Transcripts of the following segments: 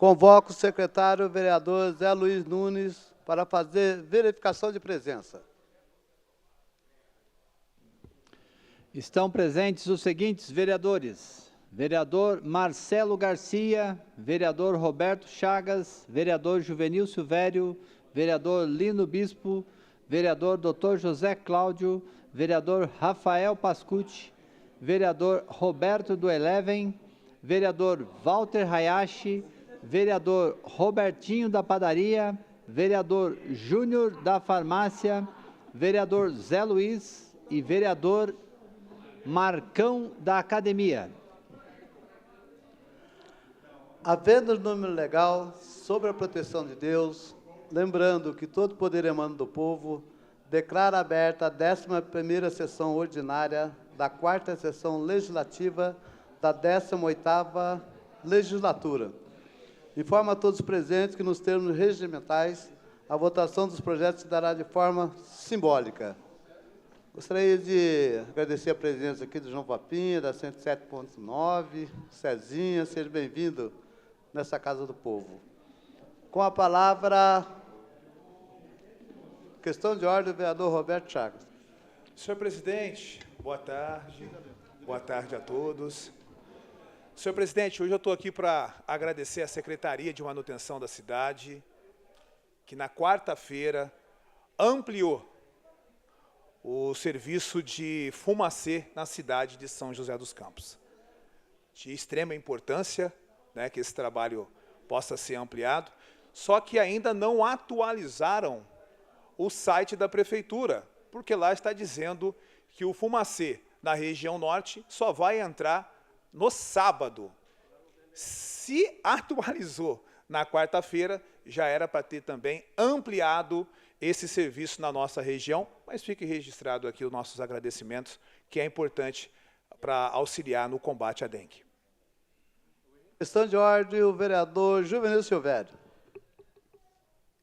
Convoco o secretário vereador Zé Luiz Nunes para fazer verificação de presença. Estão presentes os seguintes vereadores: vereador Marcelo Garcia, vereador Roberto Chagas, vereador Juvenil Silvério, vereador Lino Bispo, vereador Dr. José Cláudio, vereador Rafael Pascucci, vereador Roberto do Eleven, vereador Walter Hayashi, vereador Robertinho da Padaria, vereador Júnior da Farmácia, vereador Zé Luiz e vereador Marcão da Academia. Havendo número legal sobre a proteção de Deus, lembrando que todo poder emana do povo, declara aberta a 11ª sessão ordinária da 4ª sessão legislativa da 18ª legislatura. Informa a todos os presentes que, nos termos regimentais, a votação dos projetos se dará de forma simbólica. Gostaria de agradecer a presença aqui do João Papinha, da 107.9, Cezinha, seja bem-vindo nessa Casa do Povo. Com a palavra, questão de ordem, o vereador Roberto Chagas. Senhor presidente, boa tarde. Boa tarde a todos. Senhor presidente, hoje eu estou aqui para agradecer à Secretaria de Manutenção da cidade, que na quarta-feira ampliou o serviço de fumacê na cidade de São José dos Campos. De extrema importância, né, que esse trabalho possa ser ampliado, só que ainda não atualizaram o site da prefeitura, porque lá está dizendo que o fumacê na região norte só vai entrar no sábado. Se atualizou na quarta-feira, já era para ter também ampliado esse serviço na nossa região, mas fique registrado aqui os nossos agradecimentos, que é importante para auxiliar no combate à dengue. Questão de ordem, o vereador Juvenil Silvério.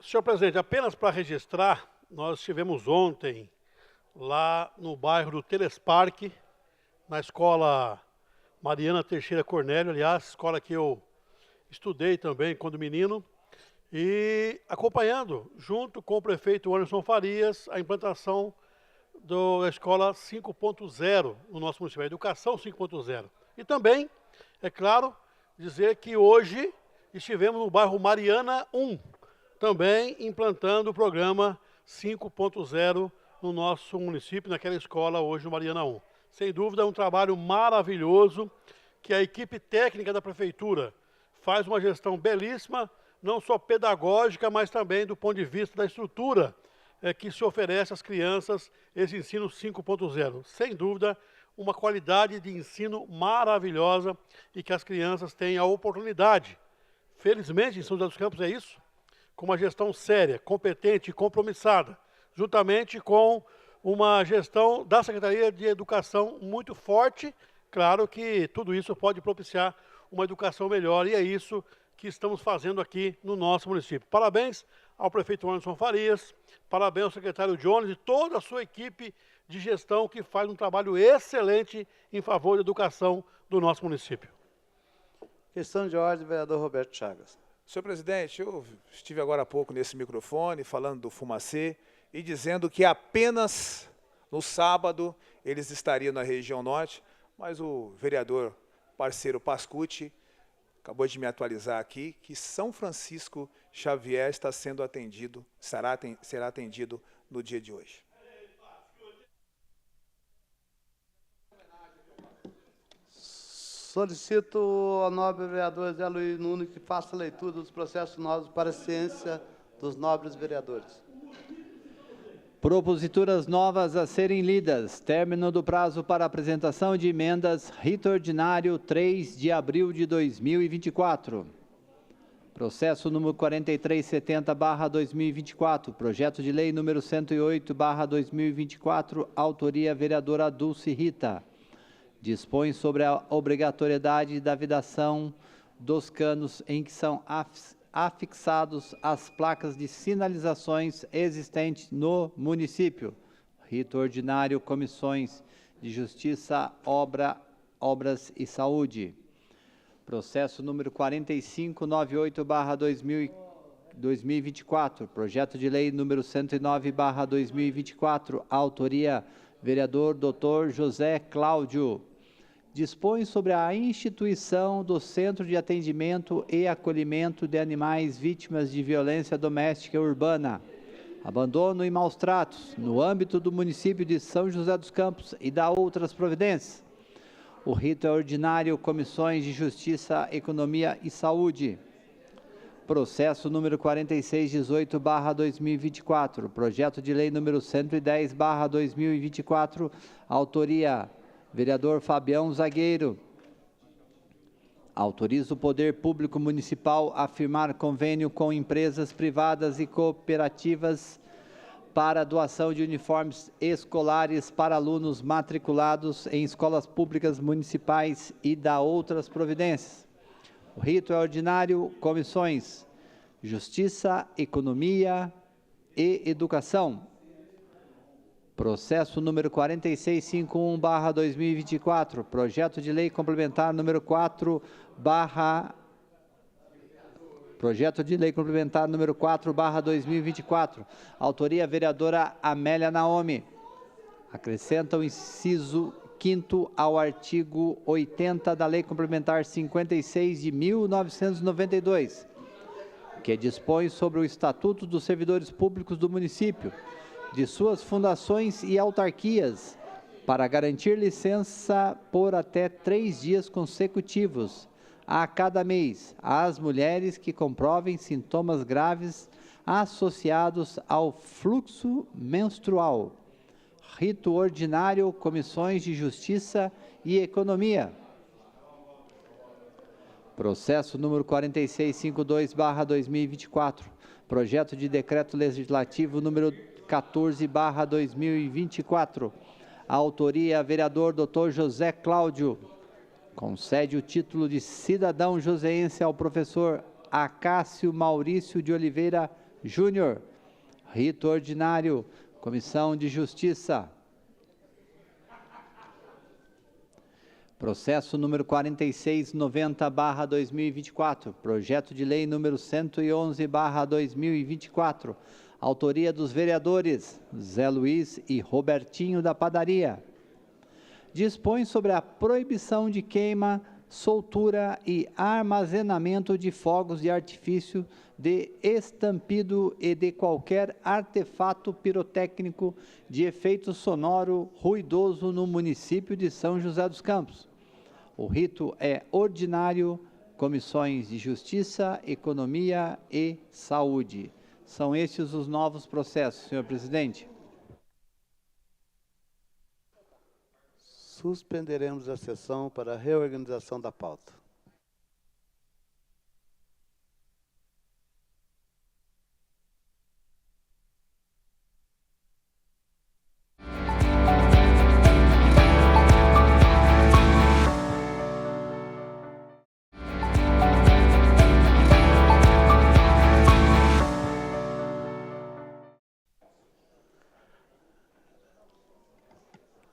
Senhor presidente, apenas para registrar, nós estivemos ontem lá no bairro do Telesparque, na escola Mariana Teixeira Cornélio, aliás, escola que eu estudei também quando menino, e acompanhando, junto com o prefeito Anderson Farias, a implantação da escola 5.0 no nosso município, a educação 5.0. E também, é claro, dizer que hoje estivemos no bairro Mariana 1, também implantando o programa 5.0 no nosso município, naquela escola hoje no Mariana 1. Sem dúvida, é um trabalho maravilhoso, que a equipe técnica da prefeitura faz uma gestão belíssima, não só pedagógica, mas também do ponto de vista da estrutura que se oferece às crianças, esse ensino 5.0. Sem dúvida, uma qualidade de ensino maravilhosa e que as crianças têm a oportunidade. Felizmente, em São José dos Campos é isso, com uma gestão séria, competente e compromissada, juntamente com uma gestão da Secretaria de Educação muito forte. Claro que tudo isso pode propiciar uma educação melhor, e é isso que estamos fazendo aqui no nosso município. Parabéns ao prefeito Anderson Farias, parabéns ao secretário Jones e toda a sua equipe de gestão, que faz um trabalho excelente em favor da educação do nosso município. Questão de ordem, vereador Roberto Chagas. Senhor presidente, eu estive agora há pouco nesse microfone falando do fumacê e dizendo que apenas no sábado eles estariam na região norte, mas o vereador parceiro Pascucci acabou de me atualizar aqui que São Francisco Xavier está sendo atendido, será atendido no dia de hoje. Solicito ao nobre vereador Zé Luiz Nunes que faça a leitura dos processos novos para a ciência dos nobres vereadores. Proposituras novas a serem lidas. Término do prazo para apresentação de emendas. Rito ordinário, 3 de abril de 2024. Processo número 4370/2024. Projeto de lei número 108/2024. Autoria vereadora Dulce Rita. Dispõe sobre a obrigatoriedade da vedação dos canos em que são afixados as placas de sinalizações existentes no município. Rito ordinário, Comissões de Justiça, Obras e Saúde. Processo número 4598/2024, projeto de lei número 109/2024, autoria vereador Dr. José Cláudio. Dispõe sobre a instituição do Centro de Atendimento e Acolhimento de Animais Vítimas de Violência Doméstica Urbana, abandono e maus tratos, no âmbito do município de São José dos Campos e da outras providências. O rito é ordinário, Comissões de Justiça, Economia e Saúde. Processo número 4618/2024, projeto de lei número 110/2024, autoria vereador Fabião Zagueiro. Autoriza o Poder Público Municipal a firmar convênio com empresas privadas e cooperativas para doação de uniformes escolares para alunos matriculados em escolas públicas municipais e da outras providências. O rito é ordinário, Comissões Justiça, Economia e Educação. Processo número 4651/2024, projeto de lei complementar número 4/2024, autoria vereadora Amélia Naomi. Acrescenta o inciso 5º ao artigo 80 da Lei Complementar 56 de 1992, que dispõe sobre o Estatuto dos Servidores Públicos do município, de suas fundações e autarquias, para garantir licença por até 3 dias consecutivos a cada mês às mulheres que comprovem sintomas graves associados ao fluxo menstrual. Rito ordinário, Comissões de Justiça e Economia. Processo número 4652/2024, projeto de decreto legislativo número 14/2024, autoria vereador Dr. José Cláudio. Concede o título de cidadão joseense ao professor Acácio Maurício de Oliveira Júnior. Rito ordinário, Comissão de Justiça. Processo número 4690/2024, projeto de lei número 111/2024, autoria dos vereadores Zé Luiz e Robertinho da Padaria. Dispõe sobre a proibição de queima, soltura e armazenamento de fogos de artifício, de estampido e de qualquer artefato pirotécnico de efeito sonoro ruidoso no município de São José dos Campos. O rito é ordinário, Comissões de Justiça, Economia e Saúde. São estes os novos processos, senhor presidente. Suspenderemos a sessão para a reorganização da pauta.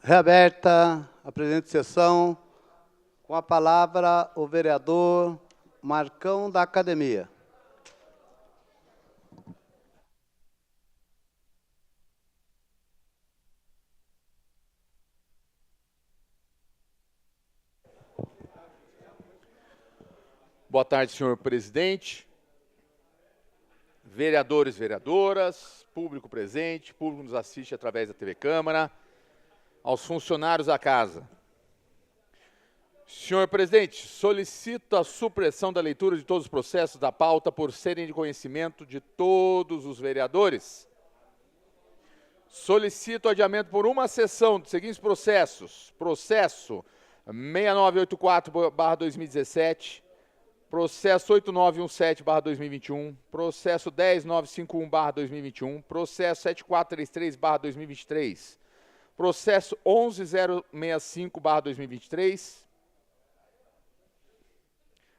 Reaberta a presente sessão, com a palavra o vereador Marcão da Academia. Boa tarde, senhor presidente, vereadores, vereadoras, público presente, público que nos assiste através da TV Câmara, aos funcionários da casa. Senhor presidente, solicito a supressão da leitura de todos os processos da pauta por serem de conhecimento de todos os vereadores. Solicito o adiamento por uma sessão dos seguintes processos. Processo 6984/2017, processo 8917/2021, processo 10951/2021, processo 7433/2023, processo 11065/2023,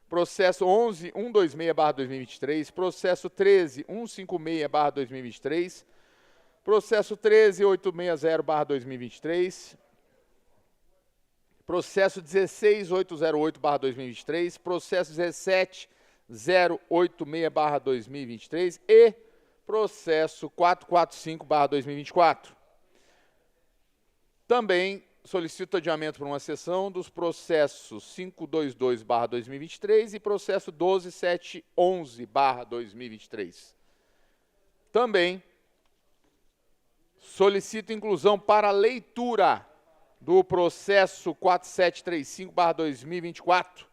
processo 11126/2023, processo 13156/2023, processo 13860/2023, processo 16808/2023, processo 17086/2023 e processo 445/2024. Também solicito adiamento por uma sessão dos processos 522/2023 e processo 12711/2023. Também solicito inclusão para leitura do processo 4735/2024.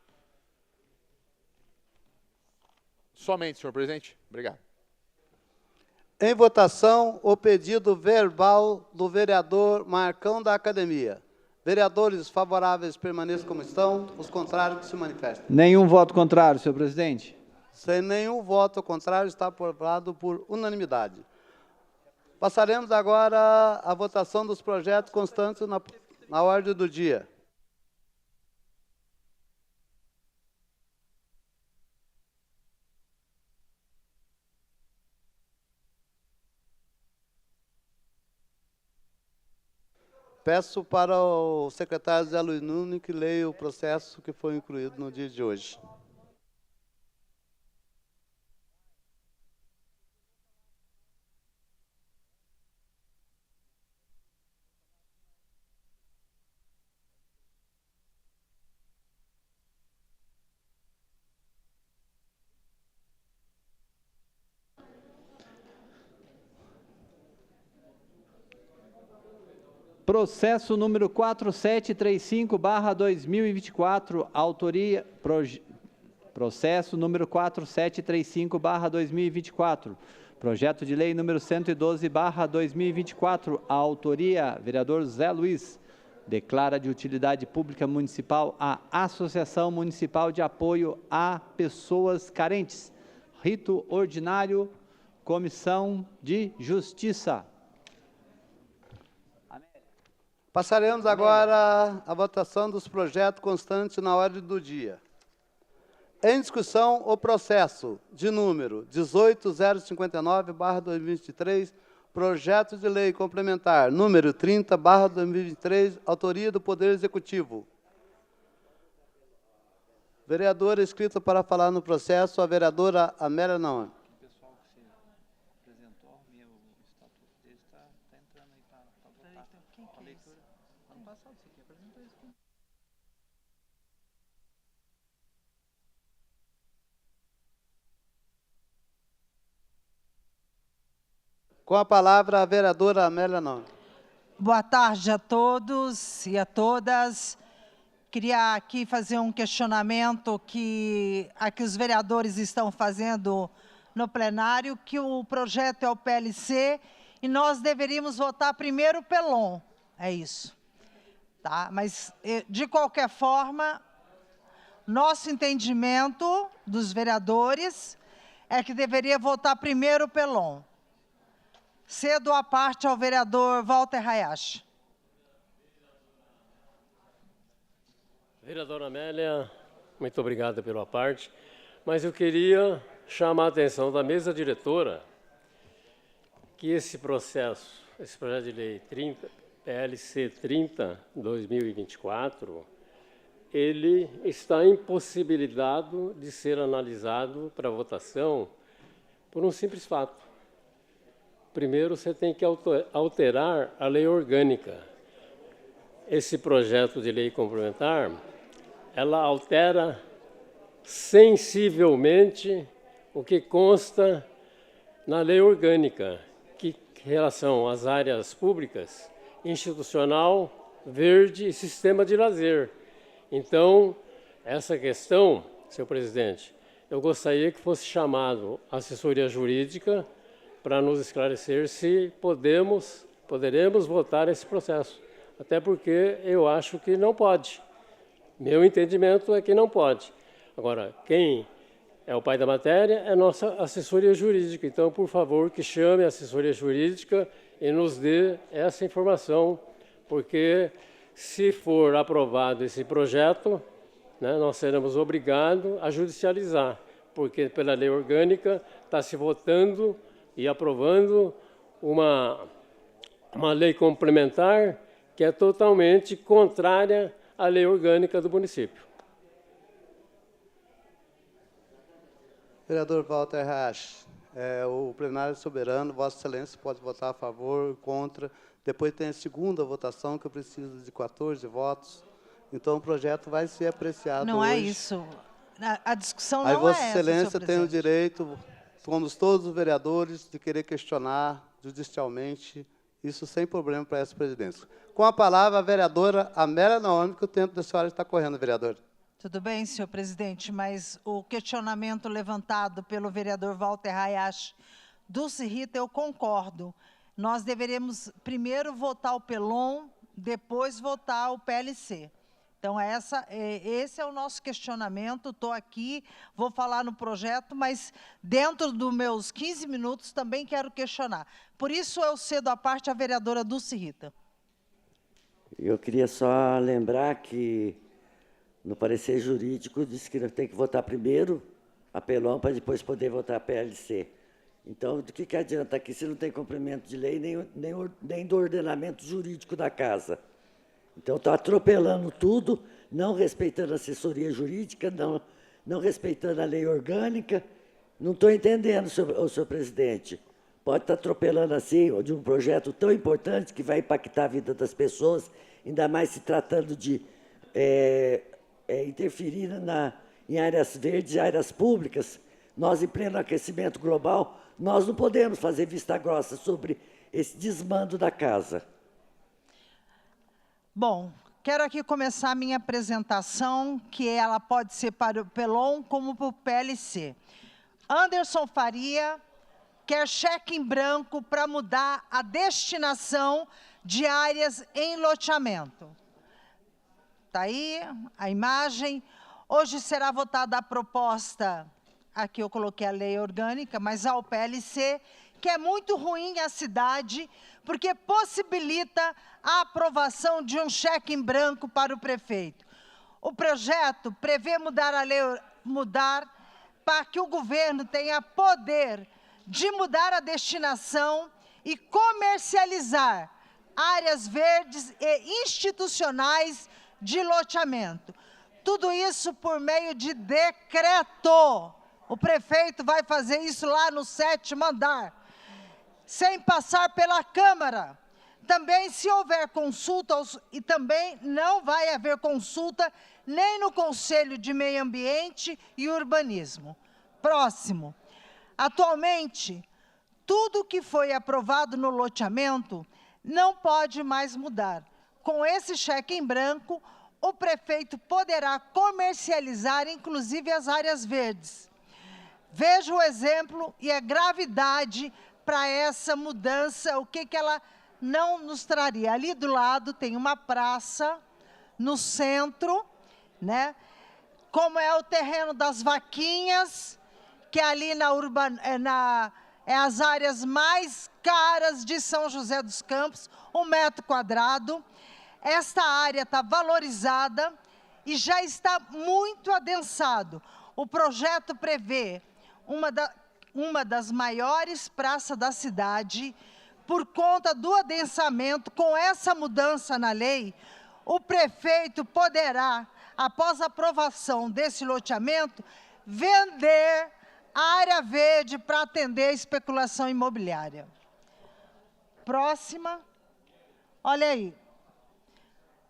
Somente, senhor presidente. Obrigado. Em votação, o pedido verbal do vereador Marcão da Academia. Vereadores favoráveis permaneçam como estão, os contrários que se manifestem. Nenhum voto contrário, senhor presidente. Sem nenhum voto contrário, está aprovado por unanimidade. Passaremos agora à votação dos projetos constantes na ordem do dia. Peço para o secretário Zé Luiz Nunes que leia o processo que foi incluído no dia de hoje. Processo número 4735/2024, autoria... Processo número 4735/2024, projeto de lei número 112/2024, autoria, vereador Zé Luiz, declara de utilidade pública municipal a Associação Municipal de Apoio a Pessoas Carentes, rito ordinário, Comissão de Justiça. Passaremos agora à votação dos projetos constantes na ordem do dia. Em discussão, o processo de número 18059/2023, projeto de lei complementar número 30/2023, autoria do Poder Executivo. Vereadora inscrita para falar no processo, a vereadora Amélia Naomi. Com a palavra, a vereadora Amélia Naomi. Boa tarde a todos e a todas. Queria aqui fazer um questionamento que os vereadores estão fazendo no plenário, que o projeto é o PLC e nós deveríamos votar primeiro o PELON. É isso. Tá? Mas, de qualquer forma, nosso entendimento dos vereadores é que deveria votar primeiro o PELON. Cedo a parte ao vereador Walter Hayashi. Vereadora Amélia, muito obrigado pela parte, mas eu queria chamar a atenção da mesa diretora que esse projeto de lei 30, PLC 30/2024, ele está impossibilitado de ser analisado para votação por um simples fato. Primeiro, você tem que alterar a lei orgânica. Esse projeto de lei complementar, ela altera sensivelmente o que consta na lei orgânica, que em relação às áreas públicas, institucional, verde e sistema de lazer. Então, essa questão, senhor presidente, eu gostaria que fosse chamado a assessoria jurídica para nos esclarecer se poderemos votar esse processo. Até porque eu acho que não pode. Meu entendimento é que não pode. Agora, quem é o pai da matéria é a nossa assessoria jurídica. Então, por favor, que chame a assessoria jurídica e nos dê essa informação, porque se for aprovado esse projeto, né, nós seremos obrigados a judicializar, porque pela lei orgânica está se votando e aprovando uma lei complementar que é totalmente contrária a lei orgânica do município. Vereador Walter Reich, o plenário é soberano, Vossa Excelência pode votar a favor, contra. Depois tem a segunda votação, que eu preciso de 14 votos. Então, o projeto vai ser apreciado Não hoje. é isso. A discussão Aí não Vossa é essa, Excelência senhor tem o presidente. direito, somos todos os vereadores, de querer questionar judicialmente, isso sem problema para essa presidência. Com a palavra, a vereadora Amélia Naomi, que o tempo da senhora está correndo, vereadora. Tudo bem, senhor presidente, mas o questionamento levantado pelo vereador Walter Hayashi Dulce Rita, eu concordo. Nós deveremos primeiro votar o PELON, depois votar o PLC. Então, esse é o nosso questionamento. Estou aqui, vou falar no projeto, mas dentro dos meus 15 minutos também quero questionar. Por isso, eu cedo a parte à vereadora Dulce Rita. Eu queria só lembrar que, no parecer jurídico, diz que tem que votar primeiro a PELON para depois poder votar a PLC. Então, do que adianta aqui se não tem cumprimento de lei nem do ordenamento jurídico da casa? Então, está atropelando tudo, não respeitando a assessoria jurídica, não respeitando a lei orgânica. Não estou entendendo, senhor presidente. Pode estar atropelando assim, de um projeto tão importante que vai impactar a vida das pessoas, ainda mais se tratando de interferir em áreas verdes, áreas públicas. Nós, em pleno aquecimento global, nós não podemos fazer vista grossa sobre esse desmando da casa. Bom, quero aqui começar a minha apresentação, que ela pode ser para o PELON como para o PLC. Anderson Faria quer cheque em branco para mudar a destinação de áreas em loteamento. Está aí a imagem. Hoje será votada a proposta, aqui eu coloquei a lei orgânica, mas ao PLC, que é muito ruim à cidade, porque possibilita a aprovação de um cheque em branco para o prefeito. O projeto prevê mudar para que o governo tenha poder de mudar a destinação e comercializar áreas verdes e institucionais de loteamento. Tudo isso por meio de decreto. O prefeito vai fazer isso lá no 7º andar, sem passar pela Câmara. Também, se houver consulta, e também não vai haver consulta nem no Conselho de Meio Ambiente e Urbanismo. Próximo. Atualmente, tudo que foi aprovado no loteamento não pode mais mudar. Com esse cheque em branco, o prefeito poderá comercializar, inclusive, as áreas verdes. Veja o exemplo e a gravidade para essa mudança, o que ela não nos traria. Ali do lado tem uma praça, no centro, né? Como é o terreno das vaquinhas, que ali é as áreas mais caras de São José dos Campos, 1 metro quadrado. Esta área está valorizada e já está muito adensado. O projeto prevê uma das maiores praças da cidade. Por conta do adensamento, com essa mudança na lei, o prefeito poderá, após a aprovação desse loteamento, vender a área verde para atender a especulação imobiliária. Próxima. Olha aí.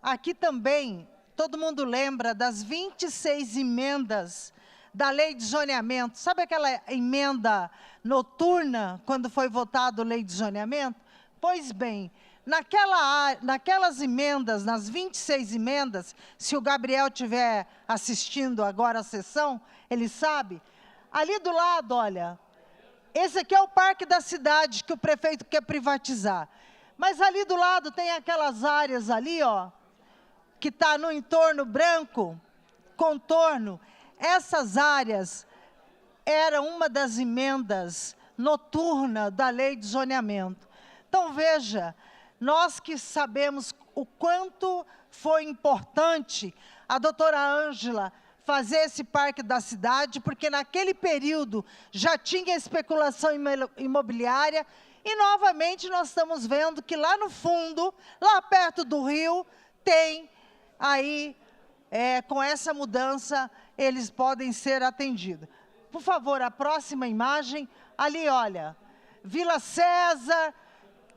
Aqui também, todo mundo lembra das 26 emendas da lei de zoneamento. Sabe aquela emenda noturna, quando foi votado a lei de zoneamento? Pois bem, naquelas emendas, nas 26 emendas, se o Gabriel estiver assistindo agora a sessão, ele sabe, ali do lado, olha, esse aqui é o parque da cidade que o prefeito quer privatizar. Mas ali do lado tem aquelas áreas ali, ó, que está no entorno branco, contorno. Essas áreas eram uma das emendas noturnas da lei de zoneamento. Então, veja, nós que sabemos o quanto foi importante a doutora Ângela fazer esse parque da cidade, porque naquele período já tinha especulação imobiliária, e novamente nós estamos vendo que lá no fundo, lá perto do rio, tem aí, com essa mudança, eles podem ser atendidos. Por favor, a próxima imagem, ali, olha, Vila César,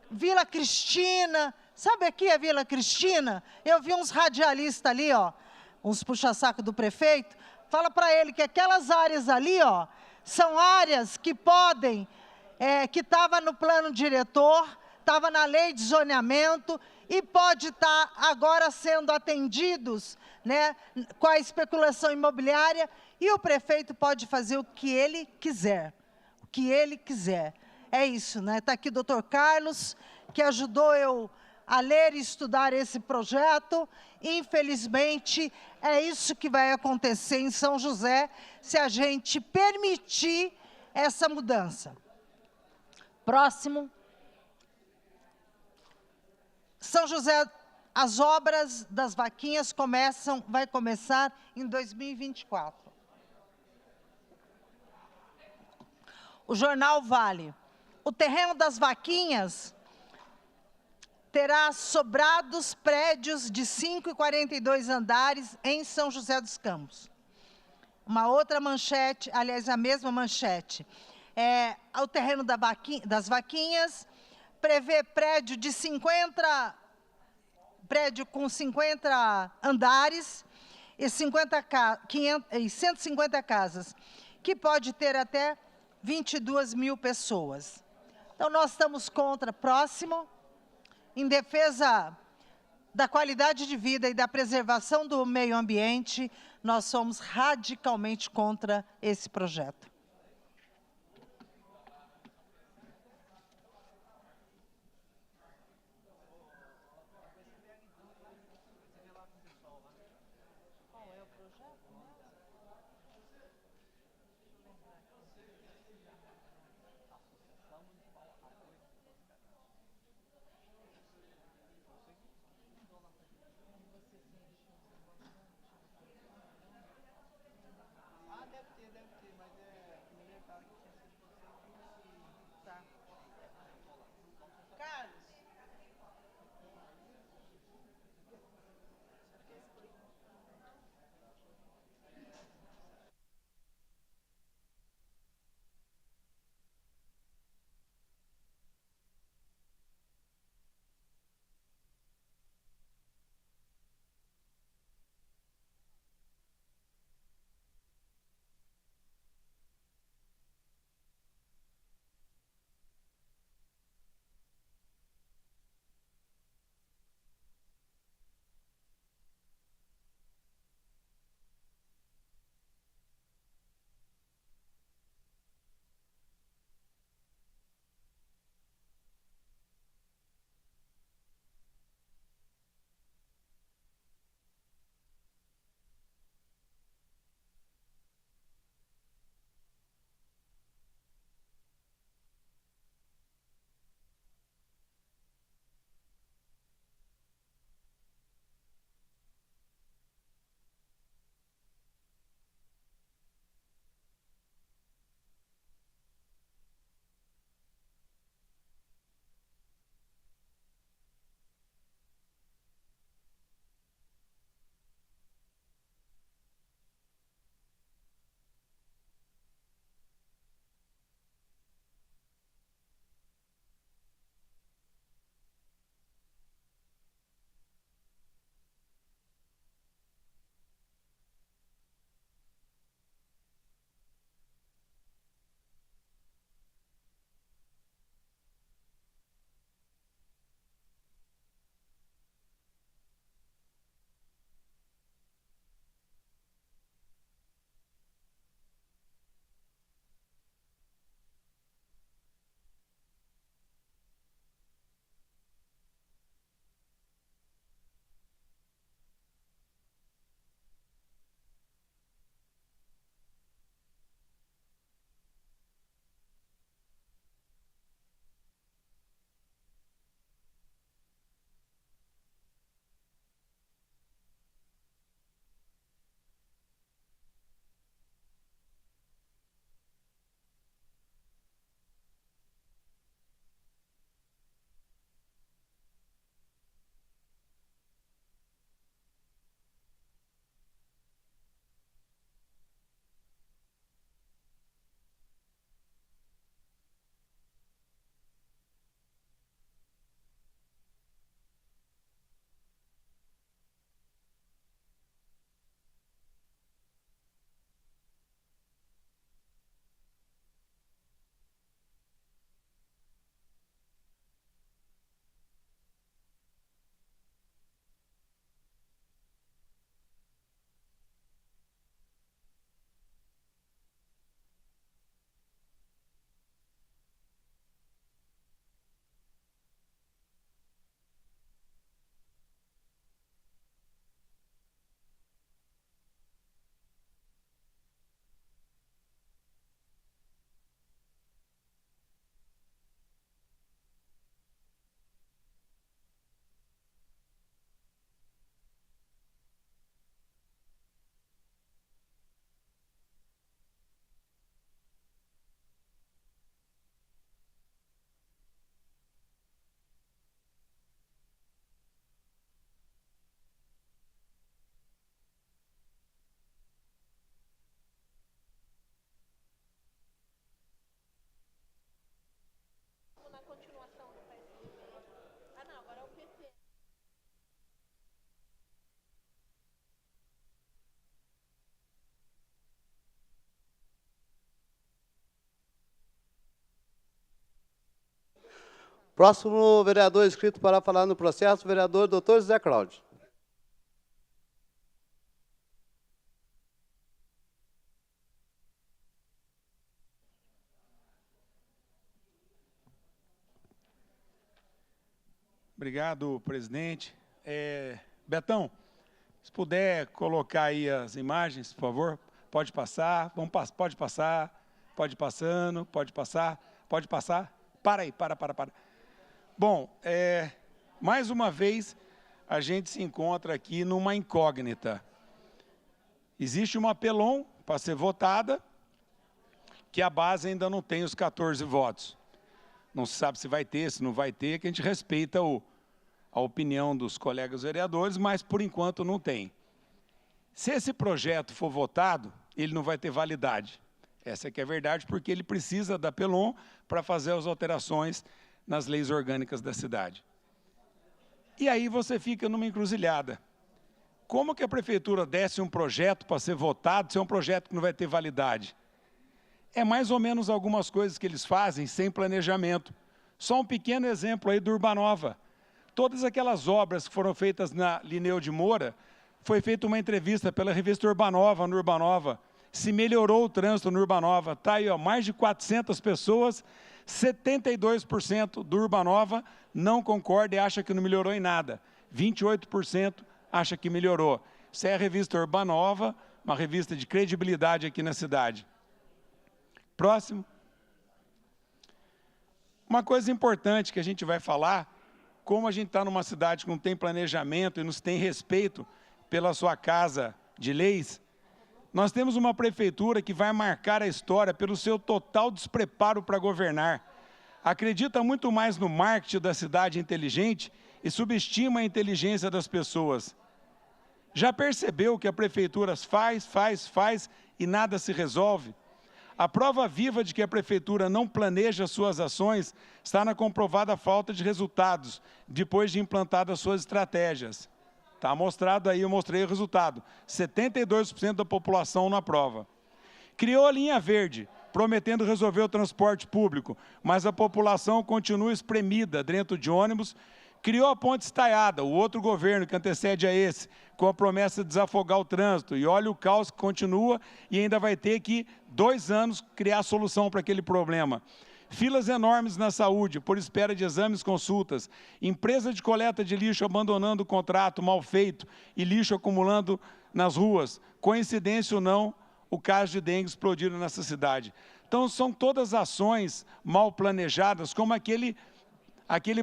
Vila Cristina, sabe aqui a Vila Cristina? Eu vi uns radialistas ali, ó, uns puxa-saco do prefeito, fala para ele que aquelas áreas ali, ó, são áreas que podem, que estava no plano diretor, estava na lei de zoneamento e pode estar agora sendo atendidos, né, com a especulação imobiliária, e o prefeito pode fazer o que ele quiser, o que ele quiser. É isso, né? Está aqui o doutor Carlos, que ajudou eu a ler e estudar esse projeto. Infelizmente, é isso que vai acontecer em São José, se a gente permitir essa mudança. Próximo. São José, as obras das vaquinhas vai começar em 2024. O Jornal Vale. O terreno das vaquinhas terá sobrados prédios de 5 e 42 andares em São José dos Campos. Uma outra manchete, aliás, a mesma manchete. O terreno das vaquinhas prevê prédio com 50 andares e 150 casas, que pode ter até 22 mil pessoas. Então, nós estamos contra. Próximo. Em defesa da qualidade de vida e da preservação do meio ambiente, nós somos radicalmente contra esse projeto. Próximo vereador inscrito para falar no processo, o vereador Dr. José Cláudio. Obrigado, presidente. Betão, se puder colocar aí as imagens, por favor, pode passar, pode passar, pode ir passando, pode passar, pode passar. Para aí, para. Bom, mais uma vez, a gente se encontra aqui numa incógnita. Existe uma PELON para ser votada, que a base ainda não tem os 14 votos. Não se sabe se vai ter, se não vai ter, que a gente respeita a opinião dos colegas vereadores, mas por enquanto não tem. Se esse projeto for votado, ele não vai ter validade. Essa que é a verdade, porque ele precisa da PELON para fazer as alterações nas leis orgânicas da cidade. E aí você fica numa encruzilhada. Como que a prefeitura desce um projeto para ser votado, se é um projeto que não vai ter validade? É mais ou menos algumas coisas que eles fazem sem planejamento. Só um pequeno exemplo aí do Urbanova. Todas aquelas obras que foram feitas na Linneu de Moura, foi feita uma entrevista pela revista Urbanova, no Urbanova. Se melhorou o trânsito no Urbanova. Está aí, ó, mais de 400 pessoas, 72% do Urbanova não concorda e acha que não melhorou em nada. 28% acha que melhorou. Isso é a revista Urbanova, uma revista de credibilidade aqui na cidade. Próximo. Uma coisa importante que a gente vai falar, como a gente está numa cidade que não tem planejamento e não tem respeito pela sua casa de leis, nós temos uma prefeitura que vai marcar a história pelo seu total despreparo para governar. Acredita muito mais no marketing da cidade inteligente e subestima a inteligência das pessoas. Já percebeu que a prefeitura faz e nada se resolve? A prova viva de que a prefeitura não planeja suas ações está na comprovada falta de resultados, depois de implantadas suas estratégias. Está mostrado aí, eu mostrei o resultado. 72% da população na prova. Criou a linha verde, prometendo resolver o transporte público, mas a população continua espremida dentro de ônibus. Criou a ponte estaiada, o outro governo que antecede a esse, com a promessa de desafogar o trânsito. E olha o caos que continua e ainda vai ter que, 2 anos, criar solução para aquele problema. Filas enormes na saúde, por espera de exames e consultas. Empresa de coleta de lixo abandonando o contrato mal feito e lixo acumulando nas ruas. Coincidência ou não, o caso de dengue explodindo nessa cidade. Então, são todas ações mal planejadas, como aquele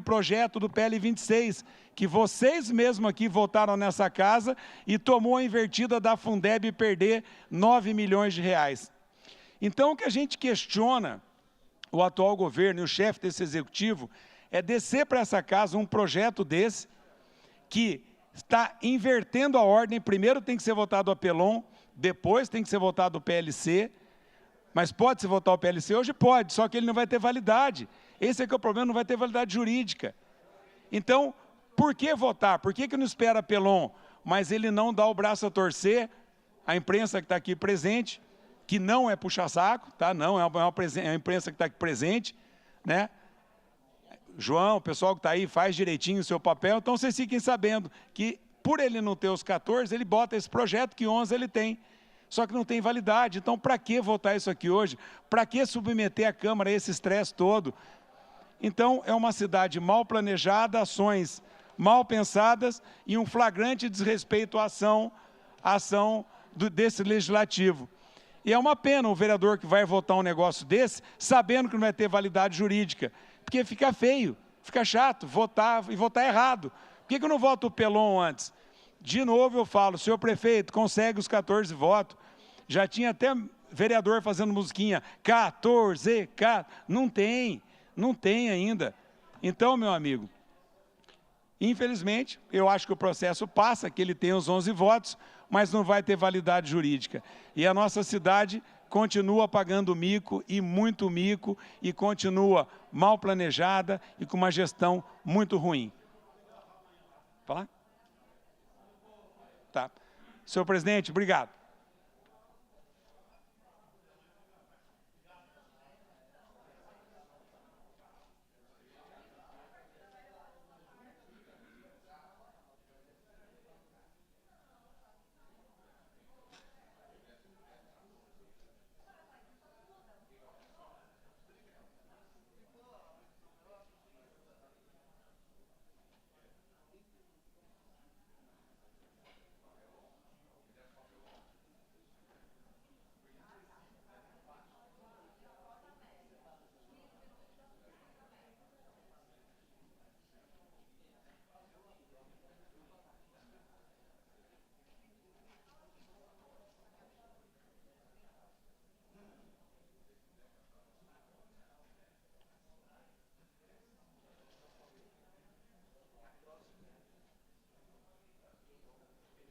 projeto do PL 26, que vocês mesmos aqui votaram nessa casa e tomou a invertida da Fundeb perder 9 milhões de reais. Então, o que a gente questiona, o atual governo e o chefe desse executivo, é descer para essa casa um projeto desse, que está invertendo a ordem. Primeiro tem que ser votado o PELON, depois tem que ser votado o PLC, mas pode se votar o PLC hoje? Pode, só que ele não vai ter validade. Esse é que é o problema, não vai ter validade jurídica. Então, por que votar? Por que não espera PELON? Mas ele não dá o braço a torcer, a imprensa que está aqui presente, que não é puxa-saco, tá? Não, é a imprensa que está aqui presente, né? João, o pessoal que está aí faz direitinho o seu papel, então vocês fiquem sabendo que, por ele não ter os 14, ele bota esse projeto que 11 ele tem. Só que não tem validade. Então, para que votar isso aqui hoje? Para que submeter a Câmara a esse estresse todo? Então, é uma cidade mal planejada, ações mal pensadas e um flagrante desrespeito à ação desse legislativo. E é uma pena o vereador que vai votar um negócio desse, sabendo que não vai ter validade jurídica, porque fica feio, fica chato votar e votar errado. Por que eu não voto o PELON antes? De novo eu falo, senhor prefeito, consegue os 14 votos. Já tinha até vereador fazendo musiquinha, 14, não tem ainda. Então, meu amigo, infelizmente, eu acho que o processo passa, que ele tem os 11 votos, mas não vai ter validade jurídica. E a nossa cidade continua pagando mico, e muito mico, e continua mal planejada e com uma gestão muito ruim. Falar? Tá. Senhor presidente, obrigado.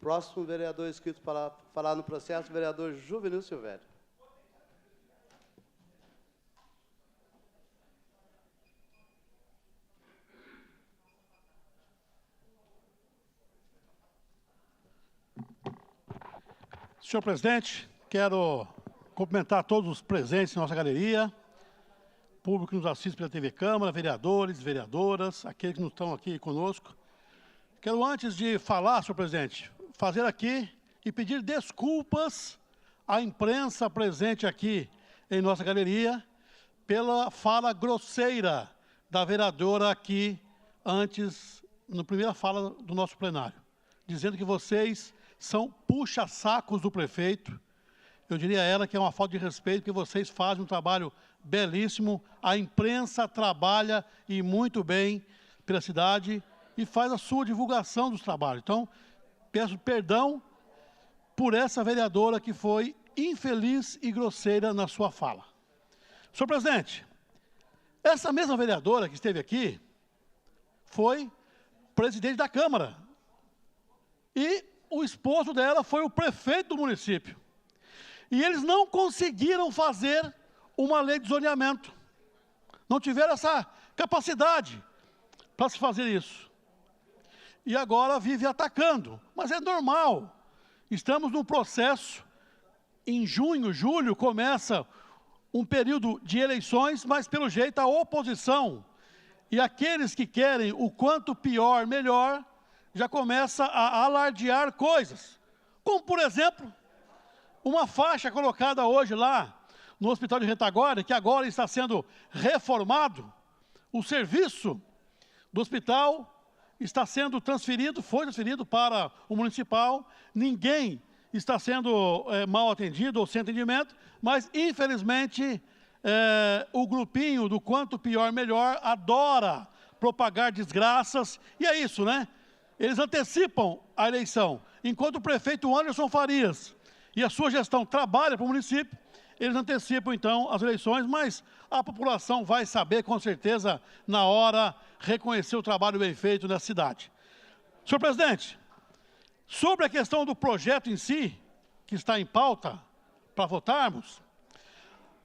Próximo vereador inscrito para falar no processo, vereador Juvenil Silvério. Senhor presidente, quero cumprimentar todos os presentes em nossa galeria, público que nos assiste pela TV Câmara, vereadores, vereadoras, aqueles que não estão aqui conosco. Quero, antes de falar, senhor presidente, fazer aqui e pedir desculpas à imprensa presente aqui em nossa galeria pela fala grosseira da vereadora aqui antes, na primeira fala do nosso plenário, dizendo que vocês são puxa-sacos do prefeito. Eu diria a ela que é uma falta de respeito, porque vocês fazem um trabalho belíssimo, a imprensa trabalha e muito bem pela cidade e faz a sua divulgação dos trabalhos. Então, peço perdão por essa vereadora que foi infeliz e grosseira na sua fala. Senhor presidente, essa mesma vereadora que esteve aqui foi presidente da Câmara e o esposo dela foi o prefeito do município. E eles não conseguiram fazer uma lei de zoneamento. Não tiveram essa capacidade para se fazer isso. E agora vive atacando. Mas é normal. Estamos num processo, em junho, julho, começa um período de eleições, mas pelo jeito a oposição e aqueles que querem o quanto pior, melhor, já começa a alardear coisas. Como, por exemplo, uma faixa colocada hoje lá no Hospital de Retaguarda, que agora está sendo reformado, o serviço do hospital está sendo transferido, foi transferido para o municipal, ninguém está sendo mal atendido ou sem atendimento, mas, infelizmente, o grupinho do quanto pior, melhor, adora propagar desgraças, e é isso, né? Eles antecipam a eleição, enquanto o prefeito Anderson Farias e a sua gestão trabalha para o município, eles antecipam, então, as eleições, mas a população vai saber, com certeza, na hora, reconhecer o trabalho bem feito na cidade. Senhor presidente, sobre a questão do projeto em si, que está em pauta para votarmos,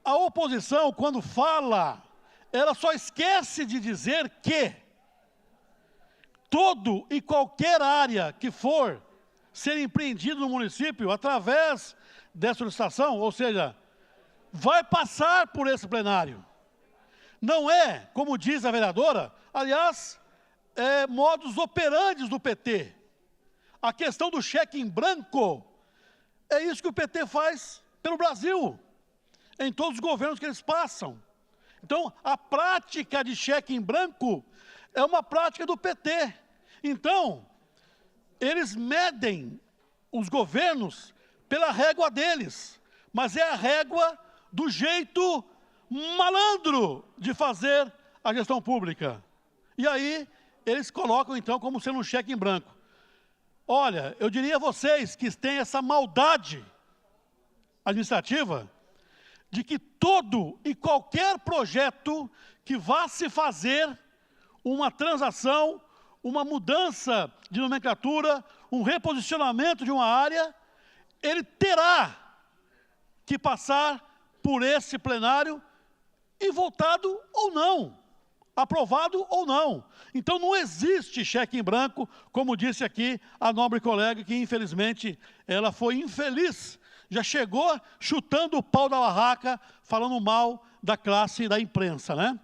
a oposição, quando fala, ela só esquece de dizer que todo e qualquer área que for ser empreendido no município através dessa licitação, ou seja, vai passar por esse plenário. Não é, como diz a vereadora, aliás, é modus operandi do PT. A questão do cheque em branco, é isso que o PT faz pelo Brasil, em todos os governos que eles passam. Então, a prática de cheque em branco é uma prática do PT. Então, eles medem os governos pela régua deles, mas é a régua do jeito malandro de fazer a gestão pública. E aí, eles colocam, então, como sendo um cheque em branco. Olha, eu diria a vocês que têm essa maldade administrativa de que todo e qualquer projeto que vá se fazer uma transação, uma mudança de nomenclatura, um reposicionamento de uma área, ele terá que passar por esse plenário e votado ou não, aprovado ou não. Então não existe cheque em branco, como disse aqui a nobre colega, que infelizmente ela foi infeliz, já chegou chutando o pau da barraca, falando mal da classe da imprensa, né?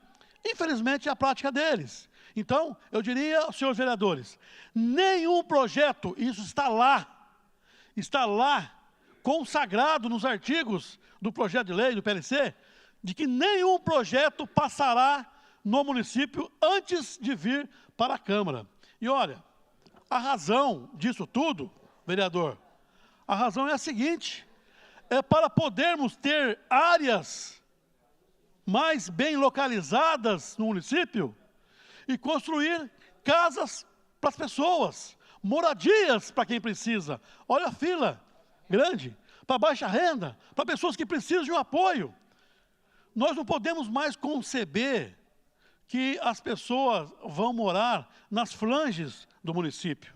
Infelizmente é a prática deles. Então, eu diria, senhores vereadores, nenhum projeto, isso está lá, consagrado nos artigos do projeto de lei, do PLC, de que nenhum projeto passará no município antes de vir para a Câmara. E olha, a razão disso tudo, vereador, a razão é a seguinte, é para podermos ter áreas mais bem localizadas no município e construir casas para as pessoas, moradias para quem precisa. Olha a fila grande, para baixa renda, para pessoas que precisam de um apoio. Nós não podemos mais conceber que as pessoas vão morar nas flanges do município.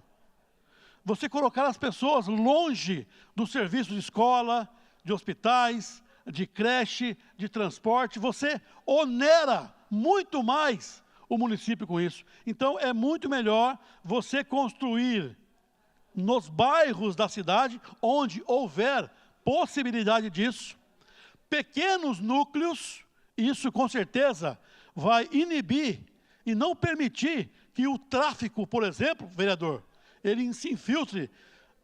você colocar as pessoas longe do serviço de escola, de hospitais, de creche, de transporte, você onera muito mais o município com isso. Então, é muito melhor você construir nos bairros da cidade, onde houver possibilidade disso, pequenos núcleos, isso com certeza vai inibir e não permitir que o tráfico, por exemplo, vereador, ele se infiltre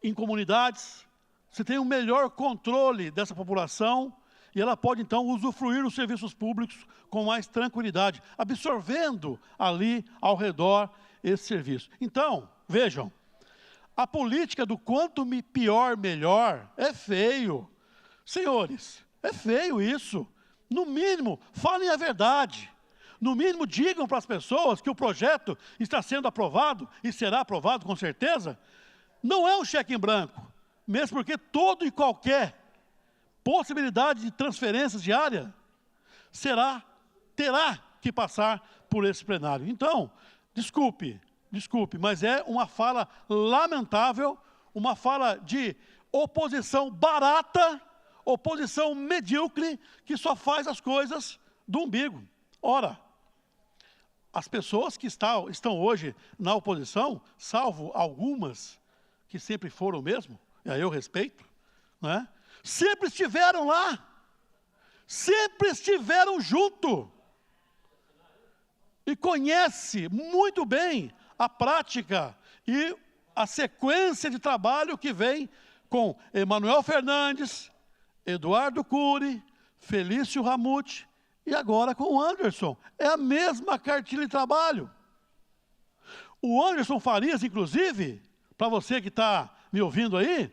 em comunidades, você tem um melhor controle dessa população e ela pode, então, usufruir dos serviços públicos com mais tranquilidade, absorvendo ali ao redor esse serviço. Então, vejam, a política do quanto pior, melhor, é feio. Senhores, é feio isso. No mínimo, falem a verdade. No mínimo, digam para as pessoas que o projeto está sendo aprovado, e será aprovado com certeza, não é um cheque em branco, mesmo porque todo e qualquer possibilidade de transferências diárias terá que passar por esse plenário. Então, desculpe, mas é uma fala lamentável, uma fala de oposição barata, oposição medíocre, que só faz as coisas do umbigo. Ora, as pessoas que estão hoje na oposição, salvo algumas que sempre foram mesmo, e aí eu respeito, né? Sempre estiveram lá, sempre estiveram junto, e conhece muito bem a prática e a sequência de trabalho que vem com Emanuel Fernandes, Eduardo Cury, Felício Ramute e agora com o Anderson. É a mesma cartilha de trabalho. O Anderson Farias, inclusive, para você que está me ouvindo aí,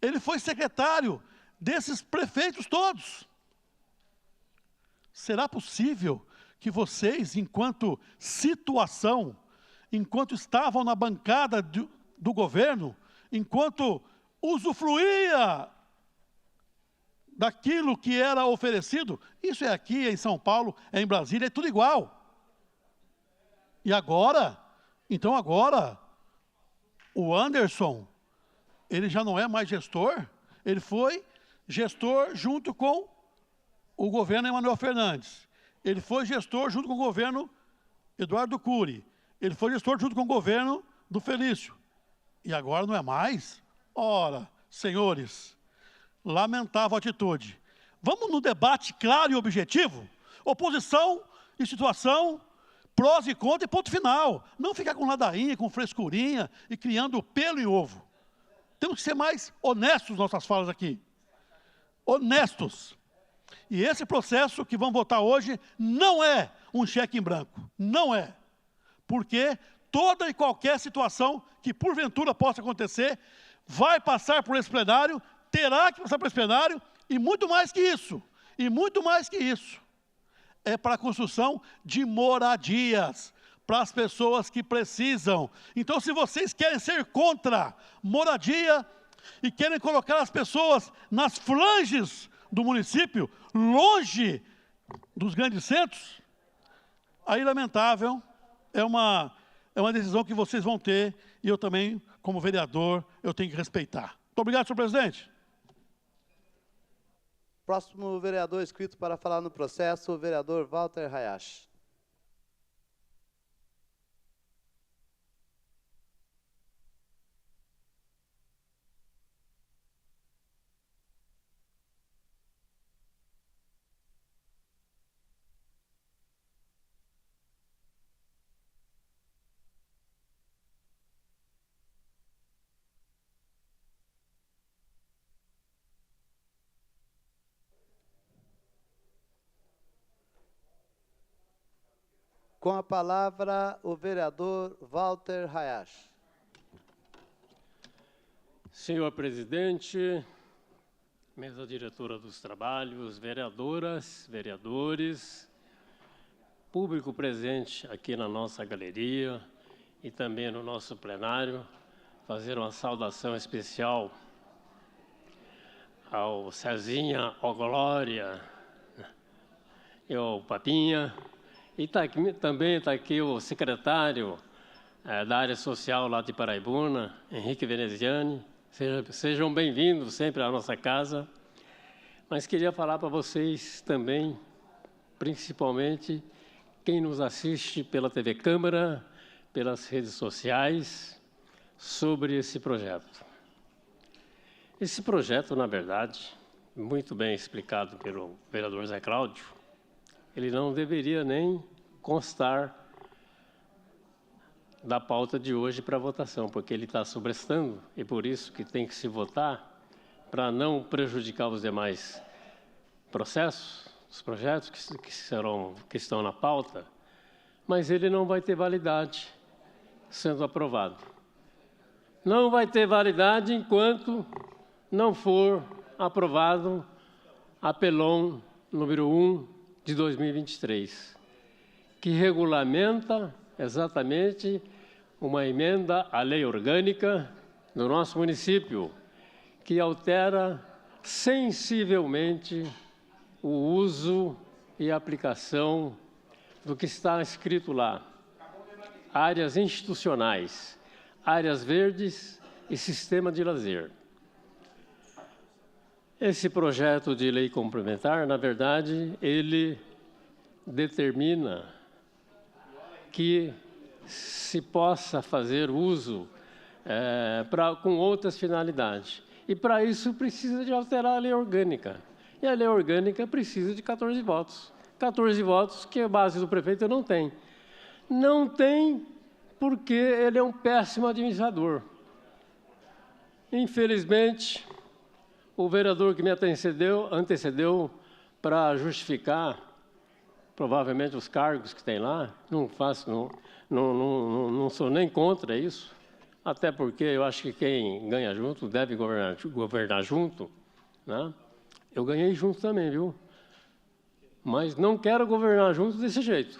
ele foi secretário desses prefeitos todos. Será possível que vocês, enquanto situação, enquanto estavam na bancada do governo, enquanto usufruía daquilo que era oferecido, isso é aqui, é em São Paulo, é em Brasília, é tudo igual. E agora, então agora, o Anderson, ele já não é mais gestor, ele foi gestor junto com o governo Emanuel Fernandes, ele foi gestor junto com o governo Eduardo Cury, ele foi gestor junto com o governo do Felício, e agora não é mais? Ora, senhores, lamentável atitude. Vamos no debate claro e objetivo? Oposição e situação, prós e contras e ponto final. Não ficar com ladainha, com frescurinha e criando pelo em ovo. Temos que ser mais honestos nas nossas falas aqui. Honestos. E esse processo que vamos votar hoje não é um cheque em branco. Não é. Porque toda e qualquer situação que porventura possa acontecer vai passar por esse plenário, terá que passar por esse plenário, e muito mais que isso, é para a construção de moradias, para as pessoas que precisam. Então, se vocês querem ser contra moradia e querem colocar as pessoas nas flanges do município, longe dos grandes centros, aí, lamentável, é uma decisão que vocês vão ter, e eu também, como vereador, eu tenho que respeitar. Muito obrigado, senhor presidente. Próximo vereador inscrito para falar no processo, o vereador Walter Hayashi. Com a palavra, o vereador Walter Hayashi. Senhor presidente, mesa diretora dos trabalhos, vereadoras, vereadores, público presente aqui na nossa galeria e também no nosso plenário, fazer uma saudação especial ao Cezinha, ao Glória e ao Papinha. E também está aqui o secretário da área social lá de Paraibuna, Henrique Veneziani. Sejam bem-vindos sempre à nossa casa. Mas queria falar para vocês também, principalmente, quem nos assiste pela TV Câmara, pelas redes sociais, sobre esse projeto. Esse projeto, na verdade, muito bem explicado pelo vereador Zé Cláudio, ele não deveria nem constar da pauta de hoje para votação, porque ele está sobrestando, e por isso que tem que se votar, para não prejudicar os demais processos, os projetos que estão na pauta, mas ele não vai ter validade sendo aprovado. Não vai ter validade enquanto não for aprovado a PELON número 1 de 2023, que regulamenta exatamente uma emenda à lei orgânica do nosso município, que altera sensivelmente o uso e aplicação do que está escrito lá. Áreas institucionais, áreas verdes e sistema de lazer. Esse projeto de lei complementar, na verdade, ele determina que se possa fazer uso com outras finalidades. E, para isso, precisa de alterar a lei orgânica. E a lei orgânica precisa de 14 votos. 14 votos que a base do prefeito não tem. Não tem porque ele é um péssimo administrador. Infelizmente, o vereador que me antecedeu para justificar, provavelmente, os cargos que tem lá, não sou nem contra isso, até porque eu acho que quem ganha junto deve governar junto, né? Eu ganhei junto também, viu? Mas não quero governar junto desse jeito,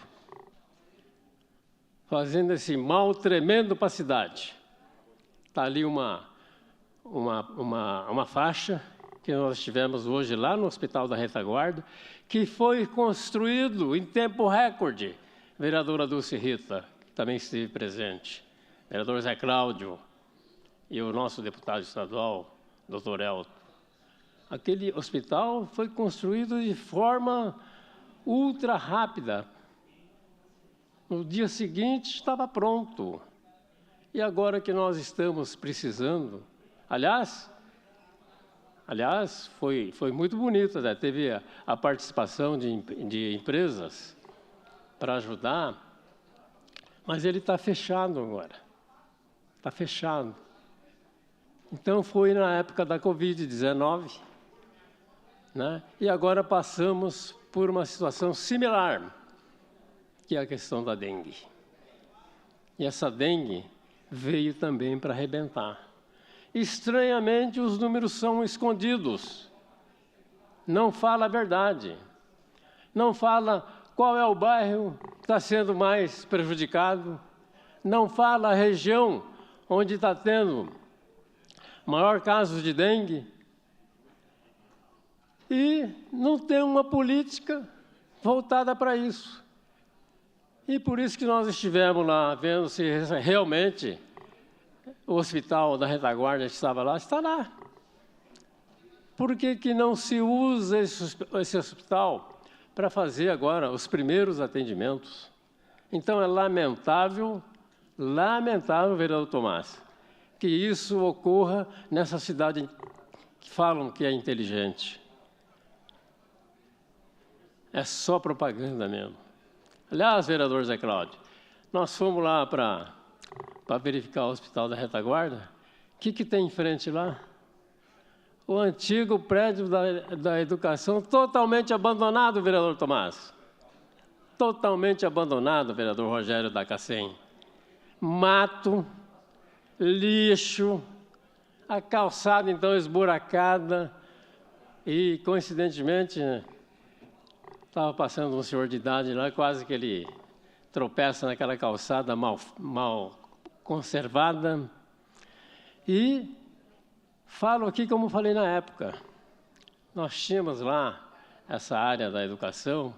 fazendo esse mal tremendo para a cidade. Está ali uma faixa que nós tivemos hoje lá no Hospital da Retaguarda, que foi construído em tempo recorde. Vereadora Dulce Rita, que também esteve presente, vereador Zé Cláudio e o nosso deputado estadual, doutor Elton. Aquele hospital foi construído de forma ultra rápida. No dia seguinte estava pronto. E agora que nós estamos precisando, aliás, foi muito bonito, né? Teve a participação de empresas para ajudar, mas ele está fechado agora. Está fechado. Então, foi na época da Covid-19, né? E agora passamos por uma situação similar, que é a questão da dengue. E essa dengue veio também para arrebentar. Estranhamente, os números são escondidos. Não fala a verdade. Não fala qual é o bairro que está sendo mais prejudicado. Não fala a região onde está tendo maior caso de dengue. E não tem uma política voltada para isso. E por isso que nós estivemos lá vendo se realmente o Hospital da Retaguarda que estava lá, está lá. Por que não se usa esse hospital para fazer agora os primeiros atendimentos? Então, é lamentável, vereador Tomás, que isso ocorra nessa cidade que falam que é inteligente. É só propaganda mesmo. Aliás, vereador Zé Cláudio, nós fomos lá para verificar o Hospital da Retaguarda. O que tem em frente lá? O antigo prédio da educação totalmente abandonado, vereador Tomás. Totalmente abandonado, vereador Rogério da Cacém. Mato, lixo, a calçada, então, esburacada. E, coincidentemente, estava passando um senhor de idade lá, quase que ele tropeça naquela calçada mal conservada. E falo aqui como falei na época. Nós tínhamos lá essa área da educação,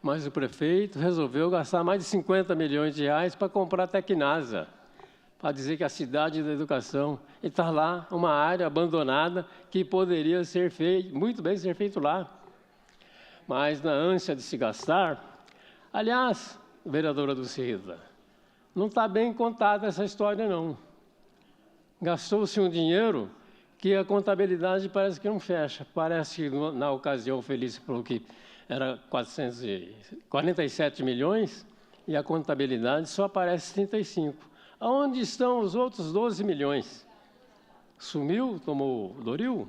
mas o prefeito resolveu gastar mais de 50 milhões de reais para comprar a Tecnasa. para dizer que a cidade da educação está lá, uma área abandonada que poderia ser feito, muito bem ser feito lá. Mas na ânsia de se gastar, aliás, vereadora Dulce Rita, não está bem contada essa história, não. Gastou-se um dinheiro que a contabilidade parece que não fecha. Parece que, na ocasião, o Felício falou que era 447 milhões e a contabilidade só aparece 35. Aonde estão os outros 12 milhões? Sumiu? Tomou Doril?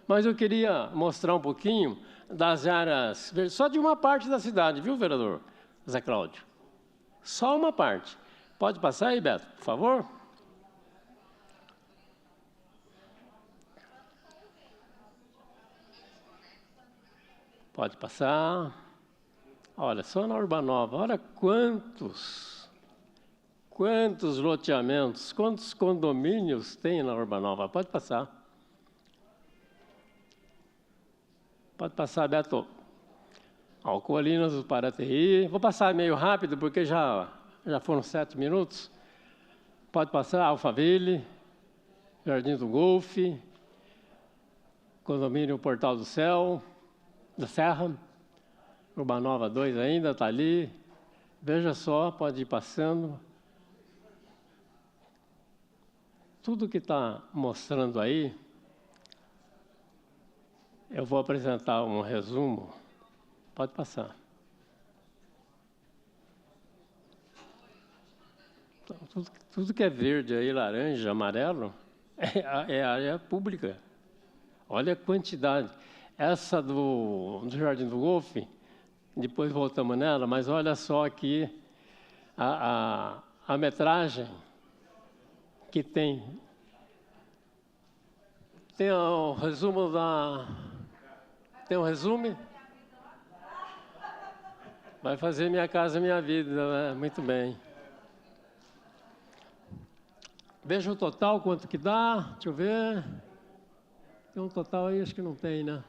Mas eu queria mostrar um pouquinho das áreas, só de uma parte da cidade, viu, vereador Zé Cláudio? Só uma parte. Pode passar aí, Beto, por favor? Pode passar. Olha, só na Urbanova, olha quantos loteamentos, quantos condomínios tem na Urbanova. Pode passar. Pode passar, Beto. Colinas do Paraty. Vou passar meio rápido, porque já foram 7 minutos. Pode passar, Alphaville, Jardim do Golfe, condomínio Portal do Céu, da Serra, Urbanova 2 ainda está ali. Veja só, pode ir passando. Tudo que está mostrando aí, eu vou apresentar um resumo. Pode passar. Tudo que é verde aí, laranja, amarelo, é área pública. Olha a quantidade. Essa do Jardim do Golfe, depois voltamos nela, mas olha só aqui a metragem que tem. Tem o resumo da... Tem um resumo? Vai fazer Minha Casa Minha Vida, né? Muito bem. Veja o total, quanto que dá. Deixa eu ver. Tem um total aí, acho que não tem, né?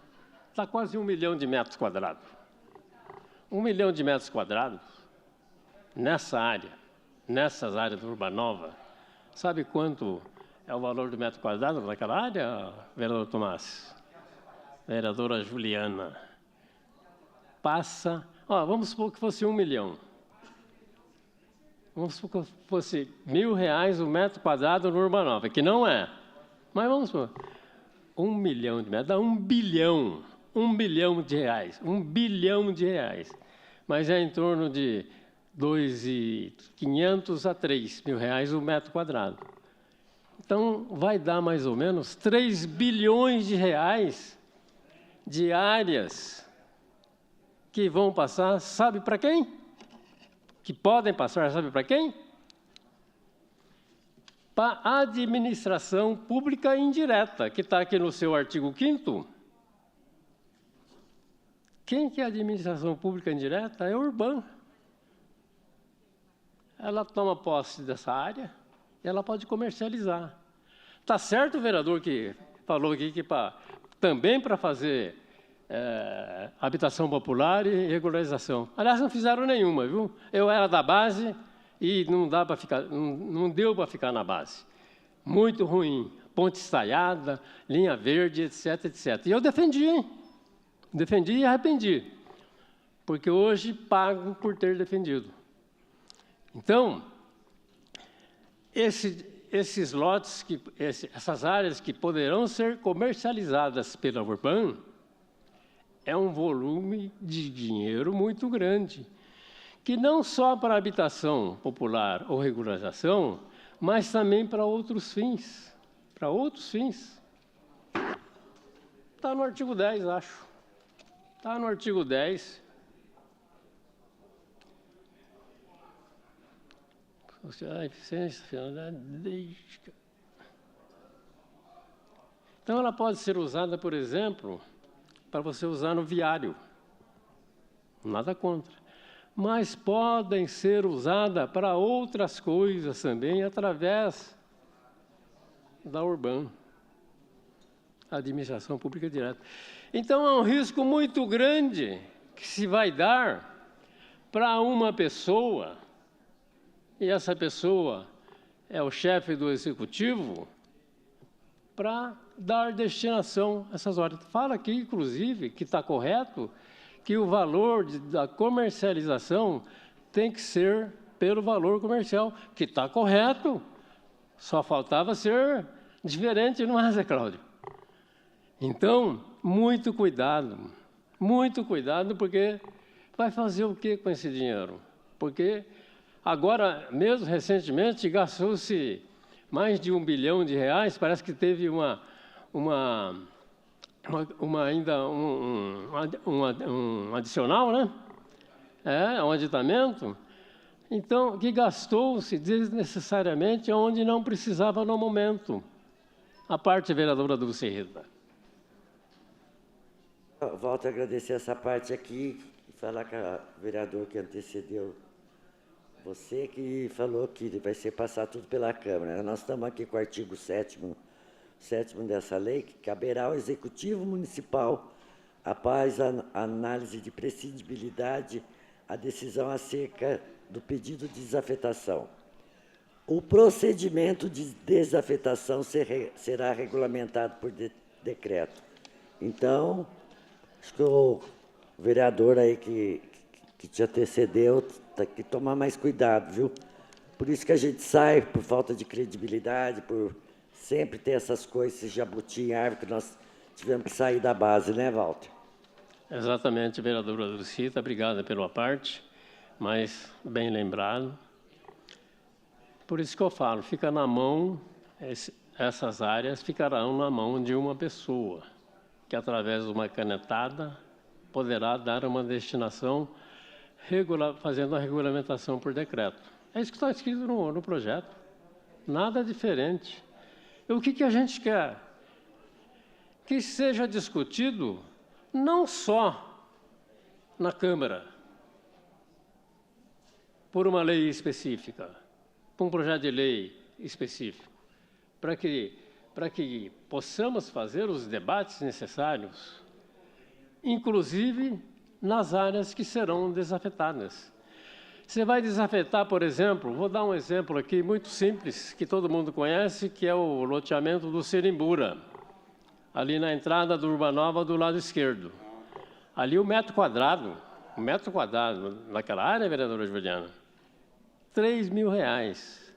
Está quase 1 milhão de metros quadrados. 1 milhão de metros quadrados, nessa área, nessas áreas do Urbanova, sabe quanto é o valor do metro quadrado naquela área, vereador Tomás? Vereadora Juliana. Passa... vamos supor que fosse 1 milhão. Vamos supor que fosse R$ 1.000 o metro quadrado no Urbanova, que não é. Mas vamos supor, 1 milhão de metros, dá 1 bilhão. 1 bilhão de reais. 1 bilhão de reais. Mas é em torno de 2.500 a 3 mil reais o metro quadrado. Então, vai dar mais ou menos 3 bilhões de reais de áreas que vão passar, sabe para quem? Que podem passar, sabe para quem? Para a administração pública indireta, que está aqui no seu artigo 5º. Quem que é a administração pública indireta? É a Urban. Ela toma posse dessa área e ela pode comercializar. Está certo o vereador que falou aqui que também para fazer habitação popular e regularização. Aliás, não fizeram nenhuma, viu? Eu era da base e não deu para ficar na base. Muito ruim. Ponte estaiada, linha verde, etc, etc. E eu defendi, hein? Defendi e arrependi, porque hoje pago por ter defendido. Então, esses lotes, essas áreas que poderão ser comercializadas pela Urban, é um volume de dinheiro muito grande, que não só para habitação popular ou regularização, mas também para outros fins. Para outros fins. Está no artigo 10, acho. Está no artigo 10. Então, ela pode ser usada, por exemplo, para você usar no viário. Nada contra. Mas podem ser usadas para outras coisas também, através da Urban, administração pública direta. Então, é um risco muito grande que se vai dar para uma pessoa, e essa pessoa é o chefe do executivo para dar destinação a essas horas. Fala aqui, inclusive, que está correto, que o valor da comercialização tem que ser pelo valor comercial, que está correto. Só faltava ser diferente, não é, Zé Cláudio? Então, muito cuidado, porque vai fazer o que com esse dinheiro? Porque agora, mesmo recentemente, gastou-se mais de R$1 bilhão, parece que teve ainda um adicional, né? Um aditamento. Então, que gastou-se desnecessariamente onde não precisava no momento. A parte vereadora Dulce Rita. Volto a agradecer essa parte aqui e falar com o vereador que antecedeu você, que falou que vai ser passar tudo pela Câmara. Nós estamos aqui com o artigo 7º dessa lei, que caberá ao Executivo Municipal, após a análise de prescindibilidade, a decisão acerca do pedido de desafetação. O procedimento de desafetação será regulamentado por decreto. Então, acho que o vereador aí que te antecedeu tem que tomar mais cuidado, viu? Por isso que a gente sai, por falta de credibilidade, por sempre ter essas coisas, esse jabuti em árvore, que nós tivemos que sair da base, né, Walter? Exatamente, vereadora Dulcita, obrigada pela parte, mas bem lembrado. Por isso que eu falo, fica na mão, essas áreas ficarão na mão de uma pessoa, que através de uma canetada poderá dar uma destinação, fazendo a regulamentação por decreto. É isso que está escrito no projeto. Nada diferente. E o que a gente quer? Que seja discutido não só na Câmara, por uma lei específica, por um projeto de lei específico, para que possamos fazer os debates necessários, inclusive nas áreas que serão desafetadas. Você vai desafetar, por exemplo, vou dar um exemplo aqui muito simples, que todo mundo conhece, que é o loteamento do Serimbura, ali na entrada do Urbanova, do lado esquerdo. Ali o metro quadrado naquela área, vereadora Juliana, R$3.000.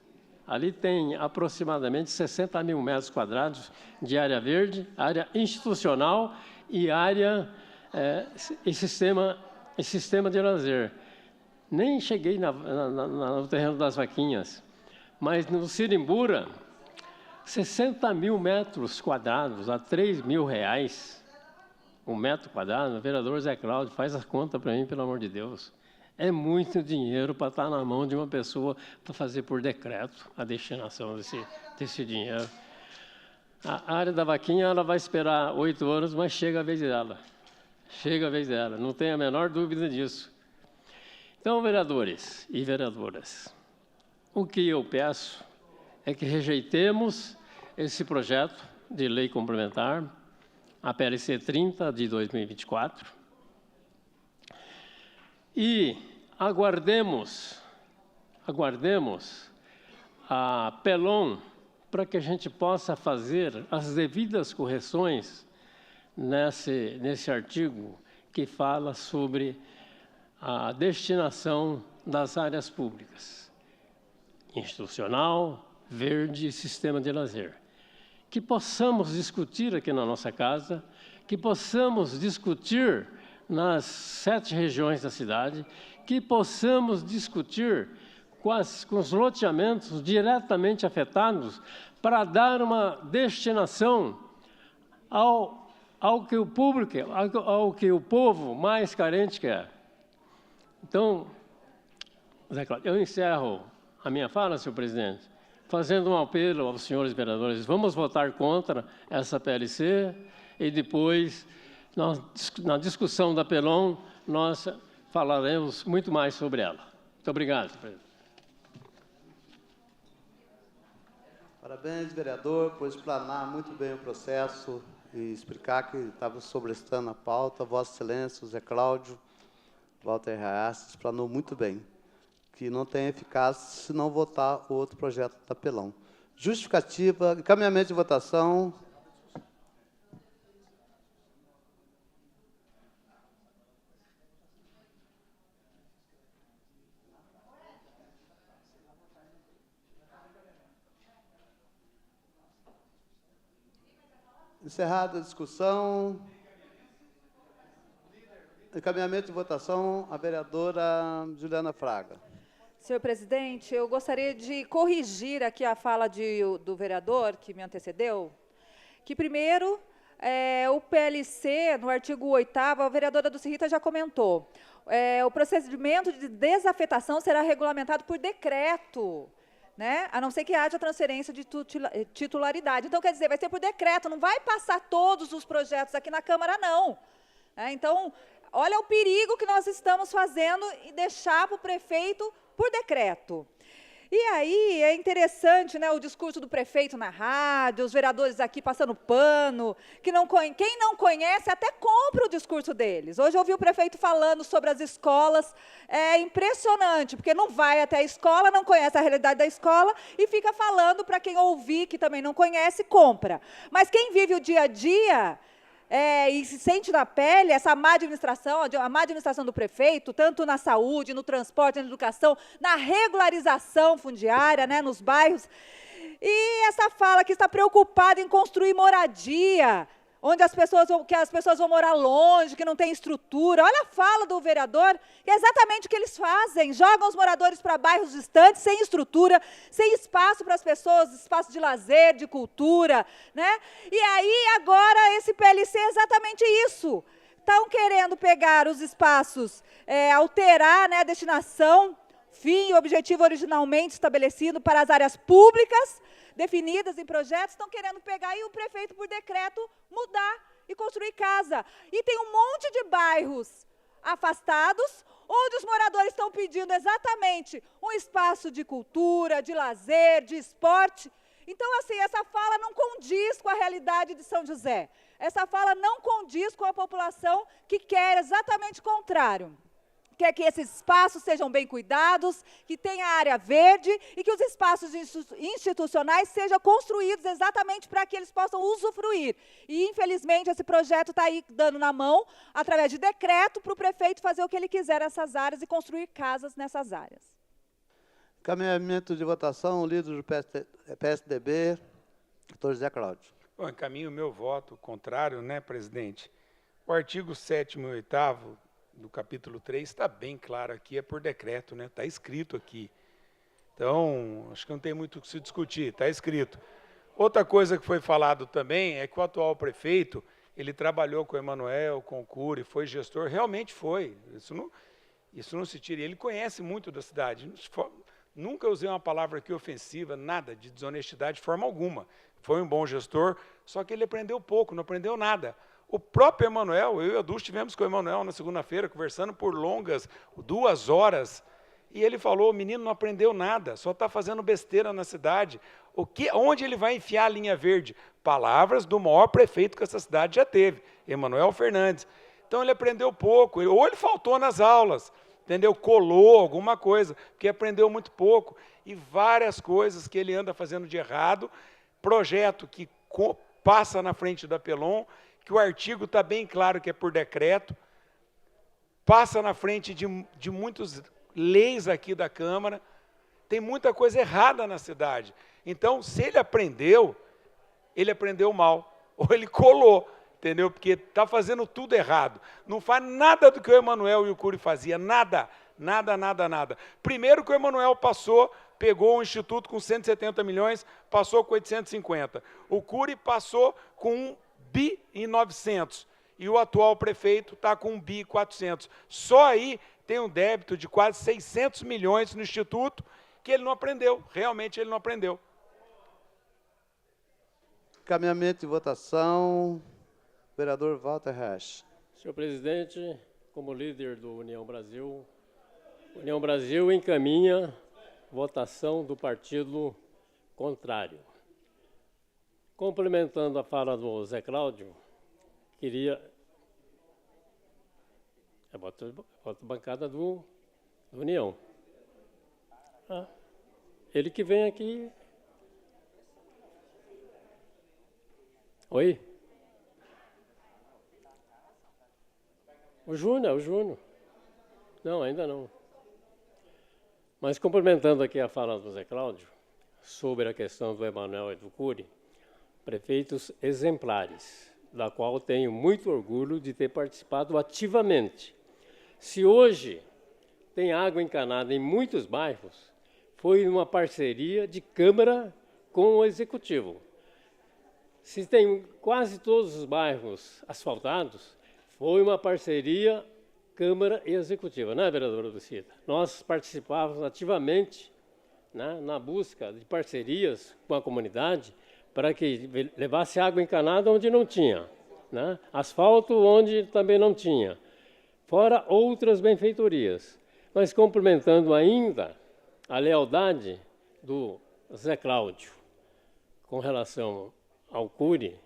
Ali tem aproximadamente 60 mil metros quadrados de área verde, área institucional e área e sistema de lazer. Nem cheguei no terreno das vaquinhas, mas no Serimbura, 60 mil metros quadrados a R$3.000, um metro quadrado. O vereador Zé Cláudio, faz a conta para mim, pelo amor de Deus. É muito dinheiro para estar na mão de uma pessoa para fazer por decreto a destinação desse dinheiro. A área da vaquinha, ela vai esperar 8 anos, mas chega a vez dela. Não tenho a menor dúvida disso. Então, vereadores e vereadoras, o que eu peço é que rejeitemos esse projeto de lei complementar, a PLC 30 de 2024, e aguardemos a PELON para que a gente possa fazer as devidas correções nesse artigo que fala sobre a destinação das áreas públicas, institucional, verde e sistema de lazer. Que possamos discutir aqui na nossa casa, que possamos discutir nas 7 regiões da cidade, que possamos discutir com os loteamentos diretamente afetados para dar uma destinação ao que o público, ao que o povo mais carente quer. Então, Zé Cláudio, eu encerro a minha fala, senhor presidente, fazendo um apelo aos senhores vereadores. Vamos votar contra essa PLC e depois, na discussão da PELON, nós falaremos muito mais sobre ela. Muito obrigado, senhor presidente. Parabéns, vereador, por explanar muito bem o processo e explicar que estava sobrestando a pauta. Vossa Excelência, Zé Cláudio, Walter Reassi, explanou muito bem. que não tem eficácia se não votar o outro projeto da Pelão. Justificativa, encaminhamento de votação. Encerrada a discussão. Encaminhamento de votação, a vereadora Juliana Fraga. Senhor presidente, eu gostaria de corrigir aqui a fala do vereador que me antecedeu, que primeiro, o PLC, no artigo 8º, a vereadora Dulce Rita já comentou, o procedimento de desafetação será regulamentado por decreto, né? A não ser que haja transferência de titularidade. Então, quer dizer, vai ser por decreto, não vai passar todos os projetos aqui na Câmara, não. Então, olha o perigo que nós estamos fazendo e deixar para o prefeito por decreto. E aí é interessante, né, o discurso do prefeito na rádio, os vereadores aqui passando pano, quem não conhece até compra o discurso deles. Hoje eu ouvi o prefeito falando sobre as escolas, é impressionante, porque não vai até a escola, não conhece a realidade da escola e fica falando para quem ouvir, que também não conhece, compra. Mas quem vive o dia a dia... e se sente na pele essa má administração, a má administração do prefeito, tanto na saúde, no transporte, na educação, na regularização fundiária, né, nos bairros. E essa fala que está preocupada em construir moradia, onde as pessoas vão morar longe, que não tem estrutura. Olha a fala do vereador, que é exatamente o que eles fazem, jogam os moradores para bairros distantes, sem estrutura, sem espaço para as pessoas, espaço de lazer, de cultura, né? E aí, agora, esse PLC é exatamente isso. Estão querendo pegar os espaços, alterar, né, a destinação, fim e objetivo originalmente estabelecido para as áreas públicas, definidas em projetos, estão querendo pegar e o prefeito, por decreto, mudar e construir casa. E tem um monte de bairros afastados, onde os moradores estão pedindo exatamente um espaço de cultura, de lazer, de esporte. Então, assim, essa fala não condiz com a realidade de São José. Essa fala não condiz com a população que quer exatamente o contrário. Quer que esses espaços sejam bem cuidados, que tenha área verde e que os espaços institucionais sejam construídos exatamente para que eles possam usufruir. E, infelizmente, esse projeto está aí dando na mão, através de decreto, para o prefeito fazer o que ele quiser nessas áreas e construir casas nessas áreas. Encaminhamento de votação, o líder do PSDB, doutor José Cláudio. Bom, encaminho o meu voto contrário, né, presidente? O artigo 7º e 8º do capítulo 3 está bem claro aqui, é por decreto, né? Está escrito aqui. Então, acho que não tem muito o que se discutir, está escrito. Outra coisa que foi falado também é que o atual prefeito, ele trabalhou com o Emanuel, com o Cury, foi gestor, realmente foi. Isso não se tira. Ele conhece muito da cidade. Nunca usei uma palavra aqui ofensiva, nada de desonestidade de forma alguma. Foi um bom gestor, só que ele aprendeu pouco, não aprendeu nada. O próprio Emanuel, eu e a Dulce estivemos com o Emanuel na segunda-feira, conversando por longas 2 horas, e ele falou, o menino não aprendeu nada, só está fazendo besteira na cidade. Onde ele vai enfiar a linha verde? Palavras do maior prefeito que essa cidade já teve, Emanuel Fernandes. Então ele aprendeu pouco, ou ele faltou nas aulas, entendeu? Colou alguma coisa, porque aprendeu muito pouco. E várias coisas que ele anda fazendo de errado, projeto que passa na frente da Pelon, que o artigo está bem claro que é por decreto, passa na frente de muitas leis aqui da Câmara, tem muita coisa errada na cidade. Então, se ele aprendeu mal, ou ele colou, entendeu? Porque está fazendo tudo errado. Não faz nada do que o Emanuel e o Cury faziam, nada. Primeiro que o Emanuel pegou um instituto com 170 milhões, passou com 850. O Cury passou com 1 bi e 900. E o atual prefeito está com 1 bi e 400. Só aí tem um débito de quase 600 milhões no instituto que ele não aprendeu. Realmente ele não aprendeu. Encaminhamento de votação, vereador Walter Resch. Senhor presidente, como líder do União Brasil encaminha votação do partido contrário. Complementando a fala do Zé Cláudio, queria... voto bancada do União. Ele que vem aqui. Oi? O Júnior. Não, ainda não. Mas complementando aqui a fala do Zé Cláudio, sobre a questão do Emanuel e do Cury, prefeitos exemplares, da qual tenho muito orgulho de ter participado ativamente. Se hoje tem água encanada em muitos bairros, foi uma parceria de Câmara com o Executivo. Se tem quase todos os bairros asfaltados, foi uma parceria Câmara e Executiva, não é, vereadora Lucida? Nós participávamos ativamente, né, na busca de parcerias com a comunidade para que levasse água encanada onde não tinha, né, asfalto onde também não tinha, fora outras benfeitorias. Mas complementando ainda a lealdade do Zé Cláudio com relação ao Cury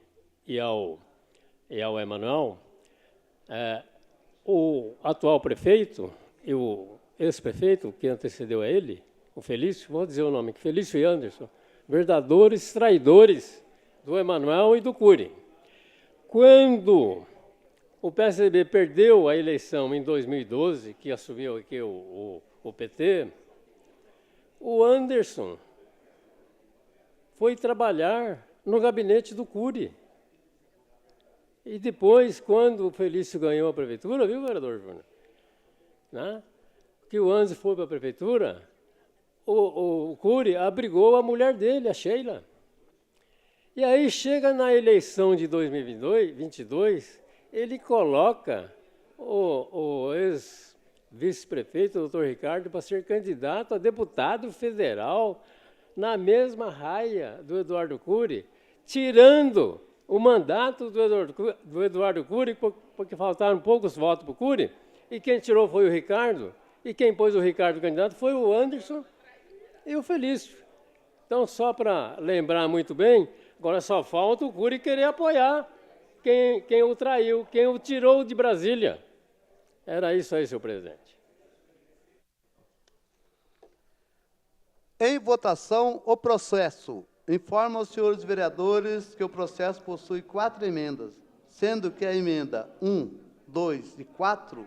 e ao Emanuel, o atual prefeito e o ex-prefeito que antecedeu a ele, o Felício, vou dizer o nome, Felício e Anderson, verdadeiros traidores do Emanuel e do Cury. Quando o PSDB perdeu a eleição em 2012, que assumiu aqui o PT, o Anderson foi trabalhar no gabinete do Cury. E depois, quando o Felício ganhou a prefeitura, viu, vereador Júnior? Né? Que o Anderson foi para a prefeitura, o Cury abrigou a mulher dele, a Sheila. E aí chega na eleição de 2022, ele coloca o ex-vice-prefeito, o doutor Ricardo, para ser candidato a deputado federal na mesma raia do Eduardo Cury, tirando o mandato do Eduardo Cury, porque faltaram poucos votos para o Cury, e quem tirou foi o Ricardo, e quem pôs o Ricardo candidato foi o Anderson e o Felício. Então, só para lembrar muito bem, agora só falta o Cury querer apoiar quem o traiu, quem o tirou de Brasília. Era isso aí, senhor presidente. Em votação, o processo. Informa aos senhores vereadores que o processo possui 4 emendas, sendo que a emenda 1, 2 e 4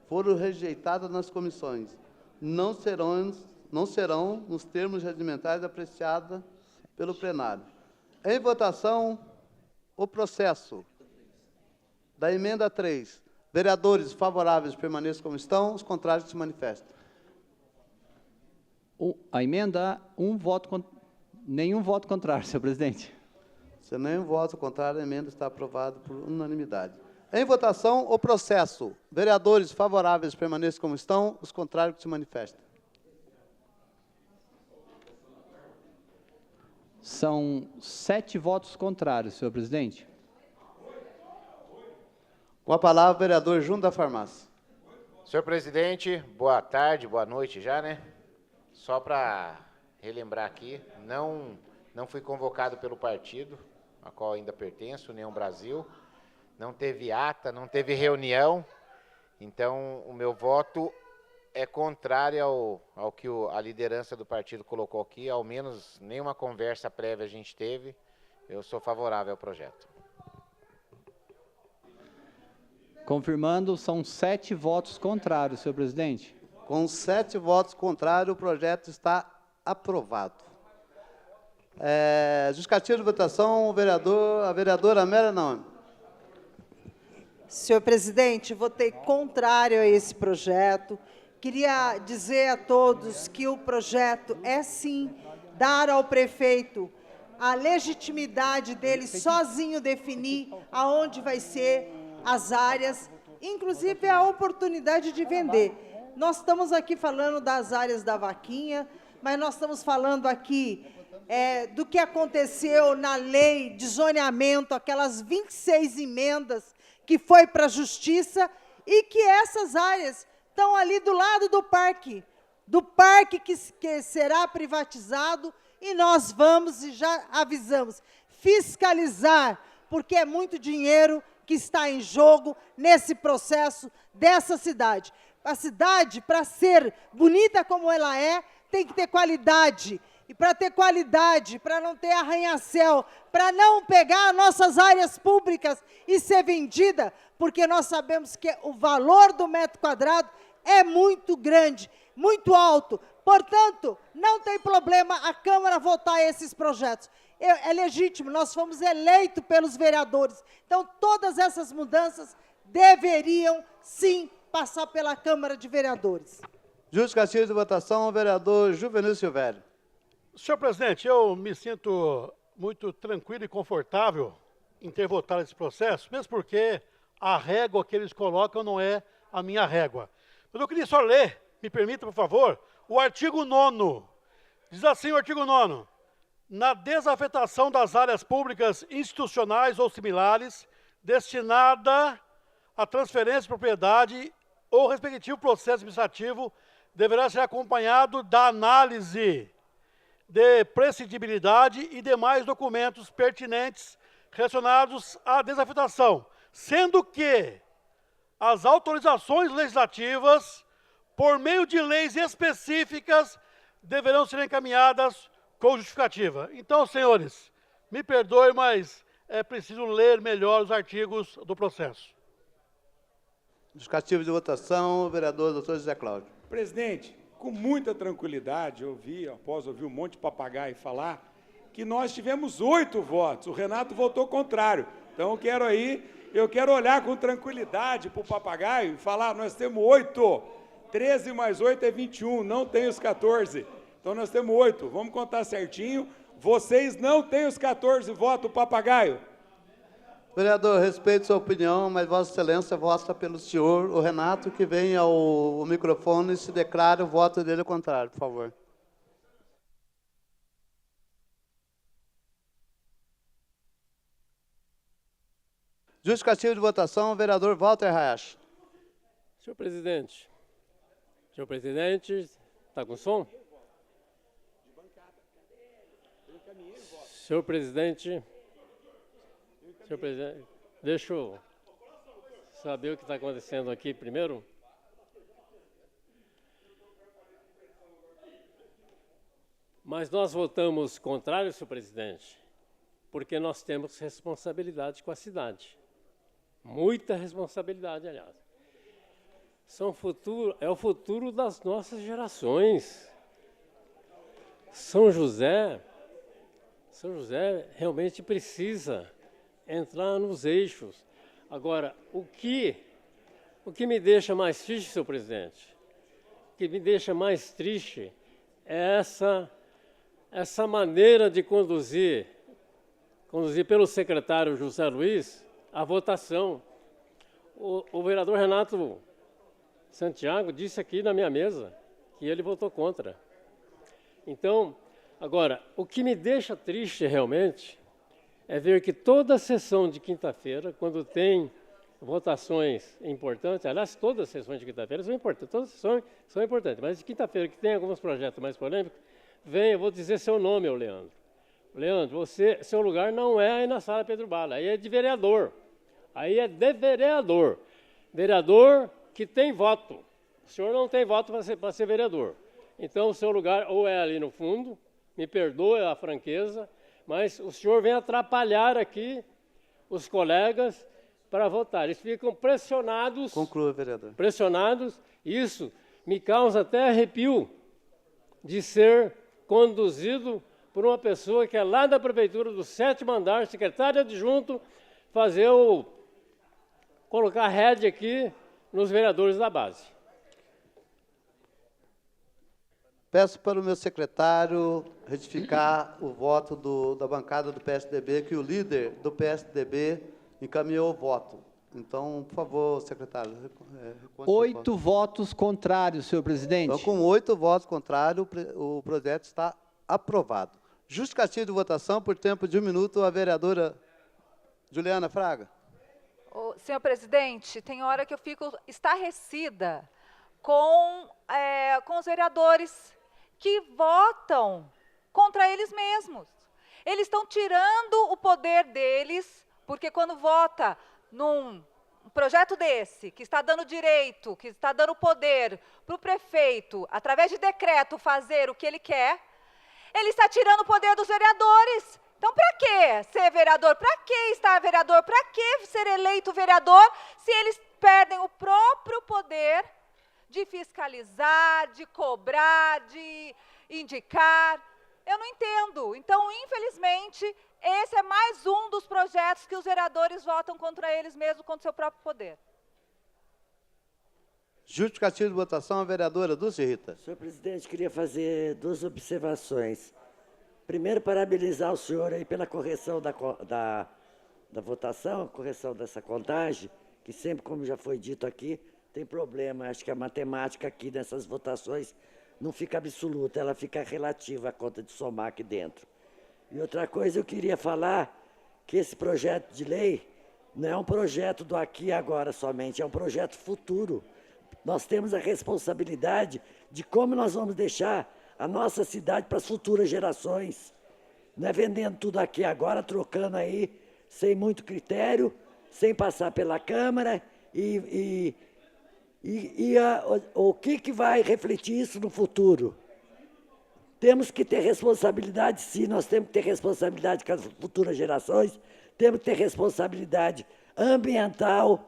foram rejeitadas nas comissões. Não serão nos termos regimentais apreciadas pelo plenário. Em votação, o processo da emenda 3. Vereadores favoráveis permaneçam como estão, os contrários se manifestem. A emenda, nenhum voto contrário, senhor presidente. Se nenhum voto contrário, a emenda está aprovada por unanimidade. Em votação, o processo. Vereadores favoráveis permaneçam como estão, os contrários se manifestem. São 7 votos contrários, senhor presidente. Com a palavra, o vereador Júnior da Farmácia. Senhor presidente, boa tarde, boa noite já, né? Só para relembrar aqui, não fui convocado pelo partido, a qual ainda pertenço, União Brasil. Não teve ata, não teve reunião, então o meu voto é contrário ao que a liderança do partido colocou aqui, ao menos nenhuma conversa prévia a gente teve. Eu sou favorável ao projeto. Confirmando, são 7 votos contrários, senhor presidente. Com 7 votos contrários, o projeto está aprovado. Justificativa de votação, a vereadora Amélia Naomi. Senhor presidente, votei contrário a esse projeto. Queria dizer a todos que o projeto é, sim, dar ao prefeito a legitimidade dele sozinho definir aonde vai ser as áreas, inclusive a oportunidade de vender. Nós estamos aqui falando das áreas da vaquinha, mas nós estamos falando aqui do que aconteceu na lei de zoneamento, aquelas 26 emendas que foi para a Justiça, e que essas áreas estão ali do lado do parque que será privatizado, e nós vamos, e já avisamos, fiscalizar, porque é muito dinheiro que está em jogo nesse processo dessa cidade. A cidade, para ser bonita como ela é, tem que ter qualidade. E para ter qualidade, para não ter arranha-céu, para não pegar nossas áreas públicas e ser vendida, porque nós sabemos que o valor do metro quadrado é muito grande, muito alto. Portanto, não tem problema a Câmara votar esses projetos. É legítimo, nós fomos eleitos pelos vereadores. Então, todas essas mudanças deveriam, sim, passar pela Câmara de Vereadores. Justificativa de votação, o vereador Juvenil Silvério. Senhor presidente, eu me sinto muito tranquilo e confortável em ter votado esse processo, mesmo porque a régua que eles colocam não é a minha régua. Mas eu queria só ler, me permita, por favor, o artigo 9º. Diz assim o artigo 9º. Na desafetação das áreas públicas institucionais ou similares, destinada à transferência de propriedade ou respectivo processo administrativo, deverá ser acompanhado da análise de prescindibilidade e demais documentos pertinentes relacionados à desafetação, sendo que as autorizações legislativas, por meio de leis específicas, deverão ser encaminhadas com justificativa. Então, senhores, me perdoe, mas é preciso ler melhor os artigos do processo. Justificativa de votação, o vereador doutor José Cláudio. Presidente, com muita tranquilidade, após ouvir um monte de papagaio falar, que nós tivemos 8 votos. O Renato votou contrário. Então, eu quero olhar com tranquilidade para o papagaio e falar, nós temos 8. 13 mais 8 é 21, não tem os 14. Então, nós temos 8. Vamos contar certinho. Vocês não têm os 14 votos, papagaio. Vereador, respeito sua opinião, mas Vossa Excelência vota pelo senhor, o Renato, que vem ao microfone e se declara o voto dele ao contrário, por favor. Justificativa de votação, vereador Walter Hayashi. Senhor presidente, está com som? Senhor presidente, deixa eu saber o que está acontecendo aqui primeiro. Mas nós votamos contrário, senhor presidente, porque nós temos responsabilidade com a cidade. Muita responsabilidade, aliás. É o futuro das nossas gerações. São José realmente precisa entrar nos eixos. Agora, o que me deixa mais triste, senhor presidente, o que me deixa mais triste é essa maneira de conduzir pelo secretário José Luiz a votação. O vereador Renato Santiago disse aqui na minha mesa que ele votou contra. Então, agora, o que me deixa triste realmente é ver que toda a sessão de quinta-feira, quando tem votações importantes, aliás, todas as sessões de quinta-feira são importantes, todas as sessões são importantes, mas de quinta-feira, que tem alguns projetos mais polêmicos, eu vou dizer seu nome, Leandro. Leandro, seu lugar não é aí na sala Pedro Bala, aí é de vereador. Aí é de vereador. Vereador que tem voto. O senhor não tem voto para ser vereador. Então, o seu lugar ou é ali no fundo, me perdoe a franqueza, mas o senhor vem atrapalhar aqui os colegas para votar. Eles ficam pressionados. Conclua, vereador. Pressionados. Isso me causa até arrepio de ser conduzido por uma pessoa que é lá da prefeitura do 7º andar, secretário adjunto, colocar rédea aqui nos vereadores da base. Peço para o meu secretário retificar o voto da bancada do PSDB, que o líder do PSDB encaminhou o voto. Então, por favor, secretário. 8 votos contrários, senhor presidente. Então, com 8 votos contrários, o projeto está aprovado. Justificativa de votação, por tempo de 1 minuto, a vereadora Juliana Fraga. Senhor presidente, tem hora que eu fico estarrecida com os vereadores que votam contra eles mesmos. Eles estão tirando o poder deles, porque quando vota num projeto desse, que está dando direito, que está dando poder para o prefeito, através de decreto, fazer o que ele quer, ele está tirando o poder dos vereadores. Então, para que ser vereador? Para que estar vereador? Para que ser eleito vereador se eles perdem o próprio poder de fiscalizar, de cobrar, de indicar? Eu não entendo. Então, infelizmente, esse é mais um dos projetos que os vereadores votam contra eles mesmos, contra o seu próprio poder. Justificativa de votação, a vereadora Dulce Rita. Senhor presidente, queria fazer 2 observações. Primeiro, parabenizar o senhor aí pela correção da votação, correção dessa contagem, que sempre, como já foi dito aqui, tem problema. Acho que a matemática aqui nessas votações não fica absoluta, ela fica relativa à conta de somar aqui dentro. E outra coisa, eu queria falar que esse projeto de lei não é um projeto do aqui e agora somente, é um projeto futuro. Nós temos a responsabilidade de como nós vamos deixar a nossa cidade para as futuras gerações. Não é vendendo tudo aqui agora, trocando aí, sem muito critério, sem passar pela Câmara, o que vai refletir isso no futuro? Temos que ter responsabilidade, sim, nós temos que ter responsabilidade com as futuras gerações, temos que ter responsabilidade ambiental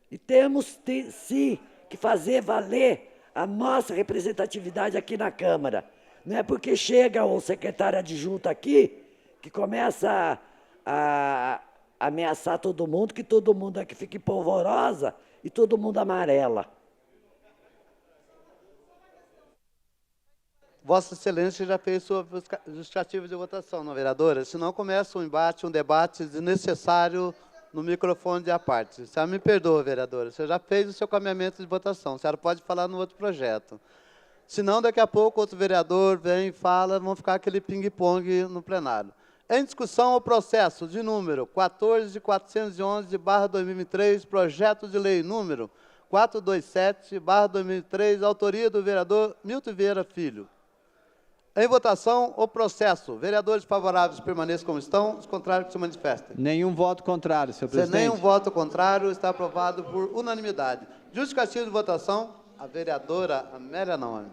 e temos, sim, que fazer valer a nossa representatividade aqui na Câmara. Não é porque chega o secretário adjunto aqui que começa a ameaçar todo mundo, que todo mundo aqui fica polvorosa e todo mundo amarela. Vossa Excelência já fez sua justificativa de votação, não, vereadora? Senão começa um embate, um debate desnecessário no microfone de à parte. A senhora me perdoa, vereadora. Você já fez o seu caminhamento de votação. A senhora pode falar no outro projeto. Senão, daqui a pouco, outro vereador vem e fala, vão ficar aquele ping-pong no plenário. Em discussão, o processo de número 14.411/2023, projeto de lei número 427/2003, autoria do vereador Milton Vieira Filho. Em votação, o processo. Vereadores favoráveis permaneçam como estão, os contrários que se manifestem. Nenhum voto contrário, senhor Se presidente. nenhum voto contrário, está aprovado por unanimidade. Justificativa de votação, a vereadora Amélia Noame.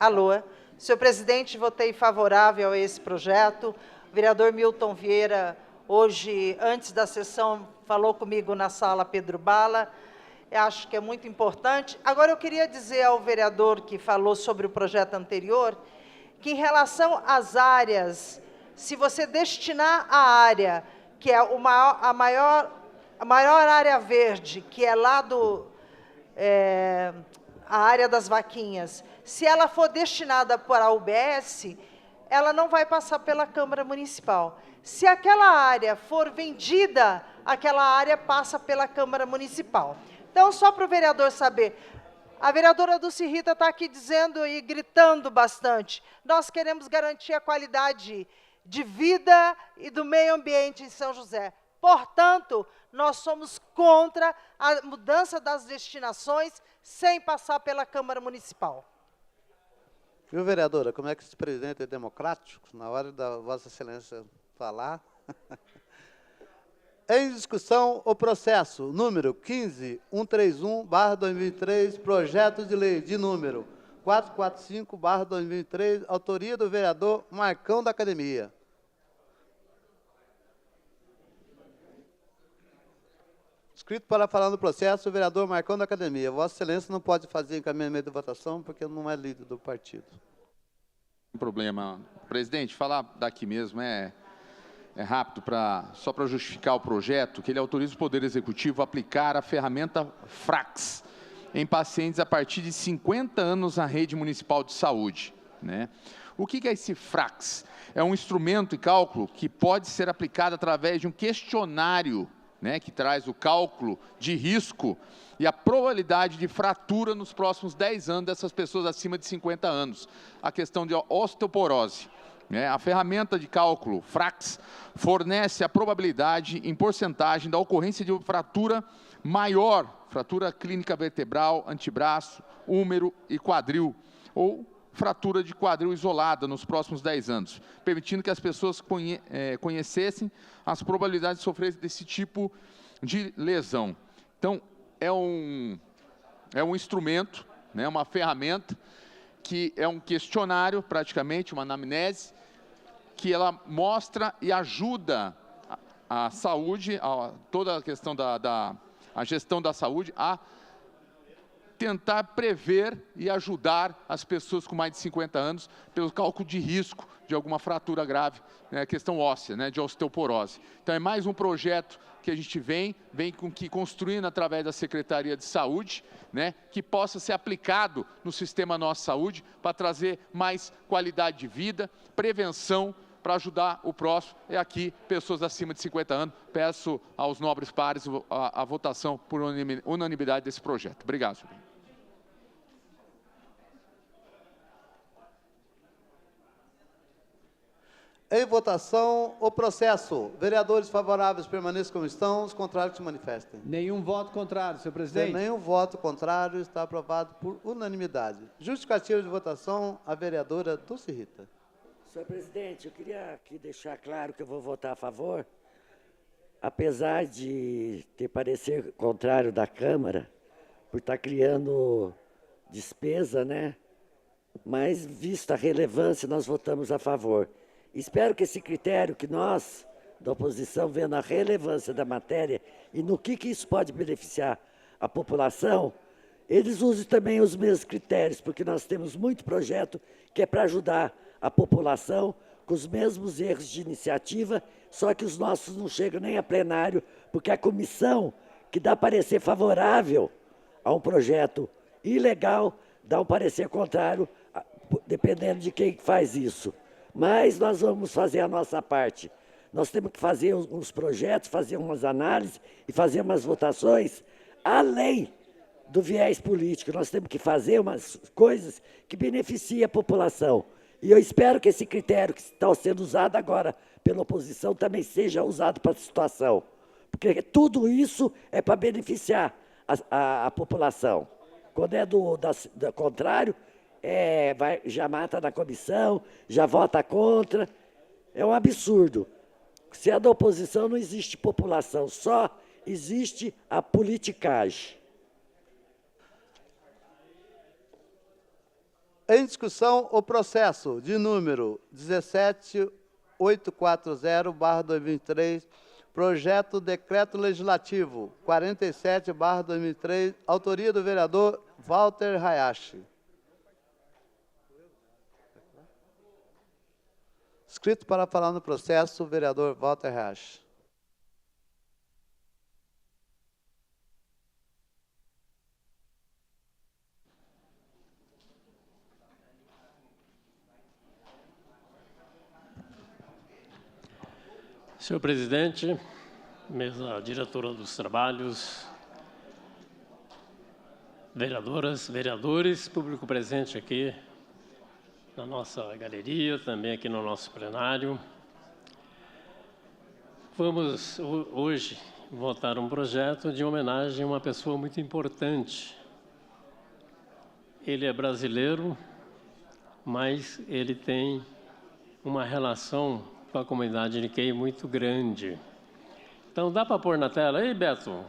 Alô. Senhor presidente, votei favorável a esse projeto. O vereador Milton Vieira, hoje, antes da sessão, falou comigo na sala Pedro Bala. Eu acho que é muito importante. Agora, eu queria dizer ao vereador que falou sobre o projeto anterior, que em relação às áreas, se você destinar a área, que é a maior área verde, que é lá a área das vaquinhas, se ela for destinada para a UBS, ela não vai passar pela Câmara Municipal. Se aquela área for vendida, aquela área passa pela Câmara Municipal. Então, só para o vereador saber, a vereadora Dulce Rita está aqui dizendo e gritando bastante, nós queremos garantir a qualidade de vida e do meio ambiente em São José. Portanto, nós somos contra a mudança das destinações sem passar pela Câmara Municipal. Viu, vereadora, como é que esse presidente é democrático? Na hora da Vossa Excelência falar. Em discussão, o processo número 15.131/2003, projeto de lei de número 445/2003, autoria do vereador Marcão da Academia. Inscrito para falar no processo, o vereador Marcão da Academia. Vossa Excelência não pode fazer encaminhamento de votação, porque não é líder do partido. Não tem problema. Presidente, falar daqui mesmo é rápido, só para justificar o projeto, que ele autoriza o Poder Executivo a aplicar a ferramenta FRAX em pacientes a partir de 50 anos na rede municipal de saúde, né? O que é esse FRAX? É um instrumento de cálculo que pode ser aplicado através de um questionário, né, que traz o cálculo de risco e a probabilidade de fratura nos próximos 10 anos dessas pessoas acima de 50 anos. A questão de osteoporose. A ferramenta de cálculo FRAX fornece a probabilidade em porcentagem da ocorrência de fratura maior, fratura clínica vertebral, antebraço, húmero e quadril, ou fratura de quadril isolada nos próximos 10 anos, permitindo que as pessoas conhecessem as probabilidades de sofrer desse tipo de lesão. Então, é um instrumento, né, uma ferramenta, que é um questionário, praticamente, uma anamnese, que ela mostra e ajuda a saúde, toda a questão a gestão da saúde, a tentar prever e ajudar as pessoas com mais de 50 anos pelo cálculo de risco de alguma fratura grave, né, questão óssea, né, de osteoporose. Então, é mais um projeto que a gente vem construindo através da Secretaria de Saúde, né, que possa ser aplicado no sistema Nossa Saúde para trazer mais qualidade de vida, prevenção, para ajudar o próximo. É aqui, pessoas acima de 50 anos. Peço aos nobres pares a votação por unanimidade desse projeto. Obrigado, senhor. Em votação, o processo. Vereadores favoráveis permaneçam como estão, os contrários se manifestem. Nenhum voto contrário, senhor presidente. Sem nenhum voto contrário, está aprovado por unanimidade. Justificativa de votação, a vereadora Dulce Rita. Senhor presidente, eu queria aqui deixar claro que eu vou votar a favor, apesar de ter parecer contrário da Câmara, por estar criando despesa, né? Mas, vista a relevância, nós votamos a favor. Espero que esse critério que nós, da oposição, vendo a relevância da matéria e no que isso pode beneficiar a população, eles usem também os mesmos critérios, porque nós temos muito projeto que é para ajudar a população com os mesmos erros de iniciativa, só que os nossos não chegam nem a plenário, porque a comissão que dá parecer favorável a um projeto ilegal, dá um parecer contrário, dependendo de quem faz isso. Mas nós vamos fazer a nossa parte. Nós temos que fazer uns projetos, fazer umas análises e fazer umas votações além do viés político. Nós temos que fazer umas coisas que beneficiem a população. E eu espero que esse critério que está sendo usado agora pela oposição também seja usado para a situação. Porque tudo isso é para beneficiar a população. Quando é do contrário, já mata na comissão, já vota contra. É um absurdo. Se é da oposição, não existe população, só existe a politicagem. Em discussão, o processo de número 17840/2023, projeto Decreto Legislativo 47/2003, autoria do vereador Walter Hayashi. Inscrito para falar no processo, o vereador Walter Hayashi. Senhor presidente, mesa diretora dos trabalhos, vereadoras, vereadores, público presente aqui na nossa galeria, também aqui no nosso plenário. Vamos hoje votar um projeto de homenagem a uma pessoa muito importante. Ele é brasileiro, mas ele tem uma relação com a comunidade de Nikkei muito grande. Então, dá para pôr na tela aí, Beto?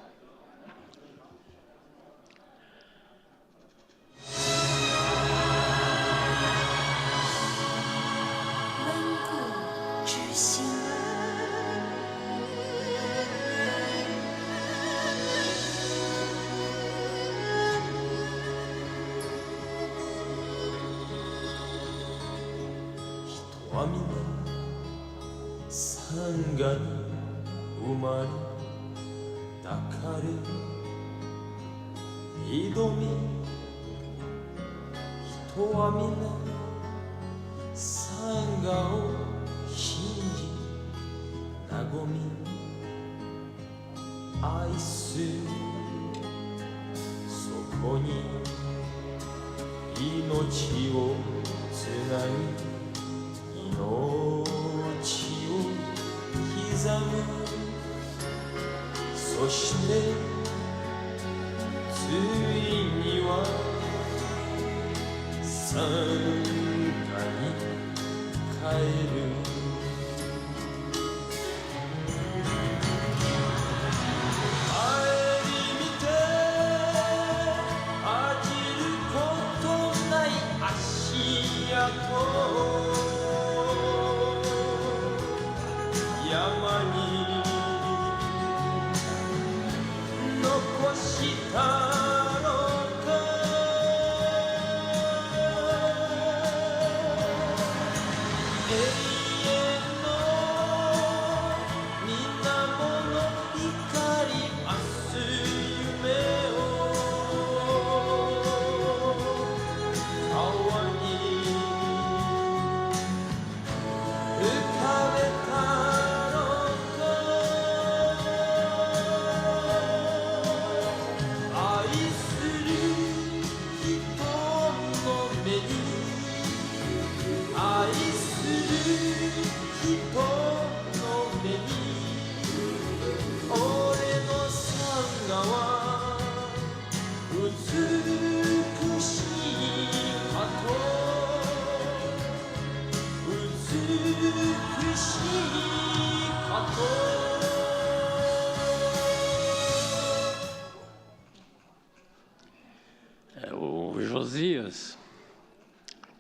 O Josias,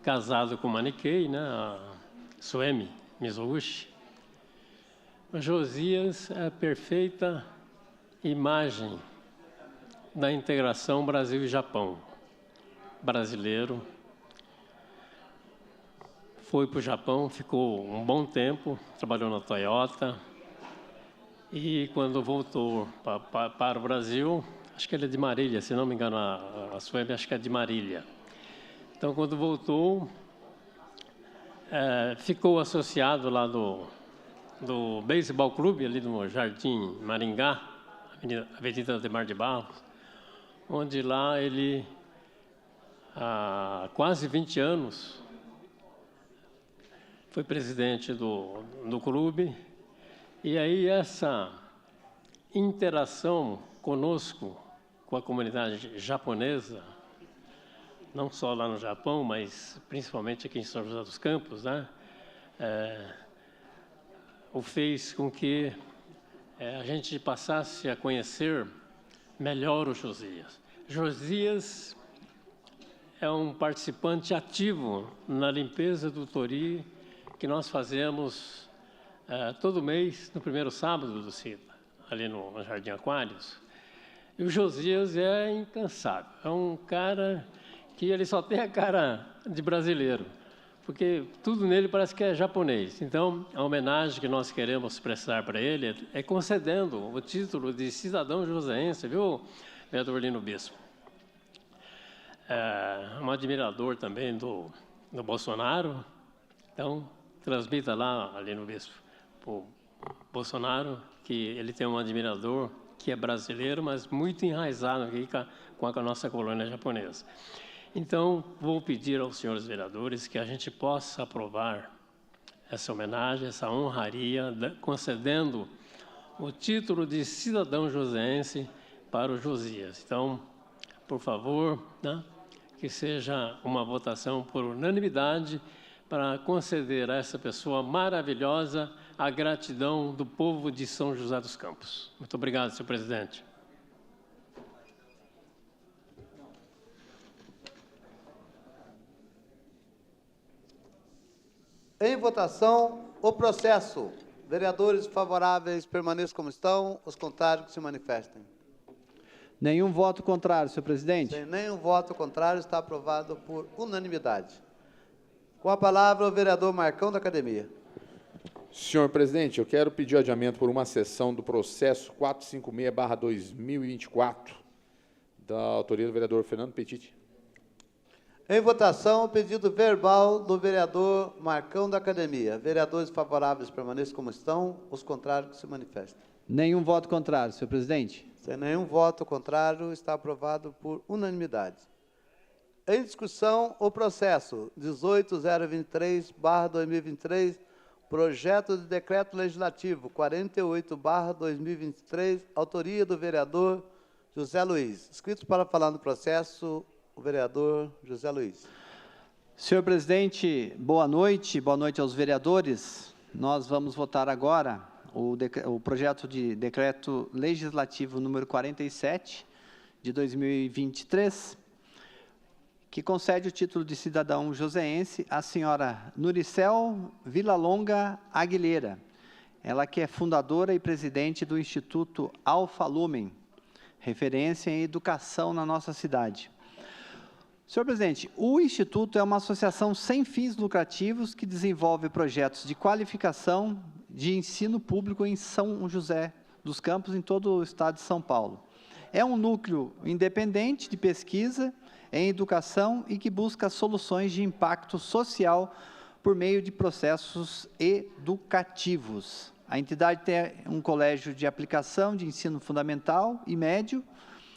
casado com Maniquei, né, a Suemi Mizoguchi. O Josias é a perfeita imagem da integração Brasil e Japão. Brasileiro, foi para o Japão, ficou um bom tempo, trabalhou na Toyota, e quando voltou para o Brasil, acho que ele é de Marília, se não me engano, a Suemi acho que é de Marília. Então, quando voltou, ficou associado lá do Beisebol Clube, ali no Jardim Maringá, Avenida Ademar de Barros, onde lá ele, há quase 20 anos, foi presidente do clube. E aí essa interação conosco, com a comunidade japonesa, não só lá no Japão, mas principalmente aqui em São José dos Campos, né, o fez com que a gente passasse a conhecer melhor o Josias. Josias é um participante ativo na limpeza do Tori, que nós fazemos todo mês, no primeiro sábado do CITA, ali no Jardim Aquários. E o Josias é incansável, é um cara que ele só tem a cara de brasileiro, porque tudo nele parece que é japonês. Então, a homenagem que nós queremos prestar para ele é concedendo o título de cidadão joseense, viu, vereador Lino Bispo? Um admirador também do Bolsonaro, então, transmita lá, Lino Bispo, para o Bolsonaro, que ele tem um admirador que é brasileiro, mas muito enraizado aqui com a nossa colônia japonesa. Então, vou pedir aos senhores vereadores que a gente possa aprovar essa homenagem, essa honraria, concedendo o título de cidadão joseense para o Josias. Então, por favor, né, que seja uma votação por unanimidade para conceder a essa pessoa maravilhosa a gratidão do povo de São José dos Campos. Muito obrigado, senhor presidente. Em votação, o processo. Vereadores favoráveis permaneçam como estão, os contrários que se manifestem. Nenhum voto contrário, senhor presidente. Sem nenhum voto contrário, está aprovado por unanimidade. Com a palavra, o vereador Marcão, da Academia. Senhor presidente, eu quero pedir adiamento por uma sessão do processo 456/2024, da autoria do vereador Fernando Petit. Em votação, o pedido verbal do vereador Marcão, da Academia. Vereadores favoráveis permaneçam como estão, os contrários que se manifestem. Nenhum voto contrário, senhor presidente. Sem nenhum voto contrário, está aprovado por unanimidade. Em discussão, o processo 18.023/2023, projeto de decreto legislativo 48/2023, autoria do vereador José Luiz. Inscrito para falar no processo, o vereador José Luiz. Senhor presidente, boa noite aos vereadores. Nós vamos votar agora o projeto de decreto legislativo número 47 de 2023, que concede o título de cidadão joseense à senhora Nuricel Villalonga Aguilera, ela que é fundadora e presidente do Instituto Alfa Lumen, referência em educação na nossa cidade. Senhor presidente, o Instituto é uma associação sem fins lucrativos que desenvolve projetos de qualificação de ensino público em São José dos Campos, em todo o estado de São Paulo. É um núcleo independente de pesquisa em educação e que busca soluções de impacto social por meio de processos educativos. A entidade tem um colégio de aplicação de ensino fundamental e médio,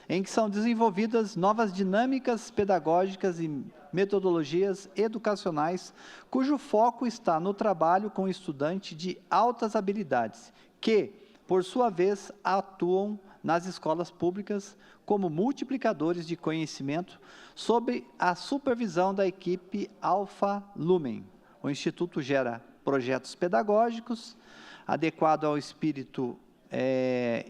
em que são desenvolvidas novas dinâmicas pedagógicas e metodologias educacionais, cujo foco está no trabalho com estudantes de altas habilidades, que, por sua vez, atuam nas escolas públicas como multiplicadores de conhecimento sob a supervisão da equipe Alfa Lumen. O Instituto gera projetos pedagógicos adequados ao espírito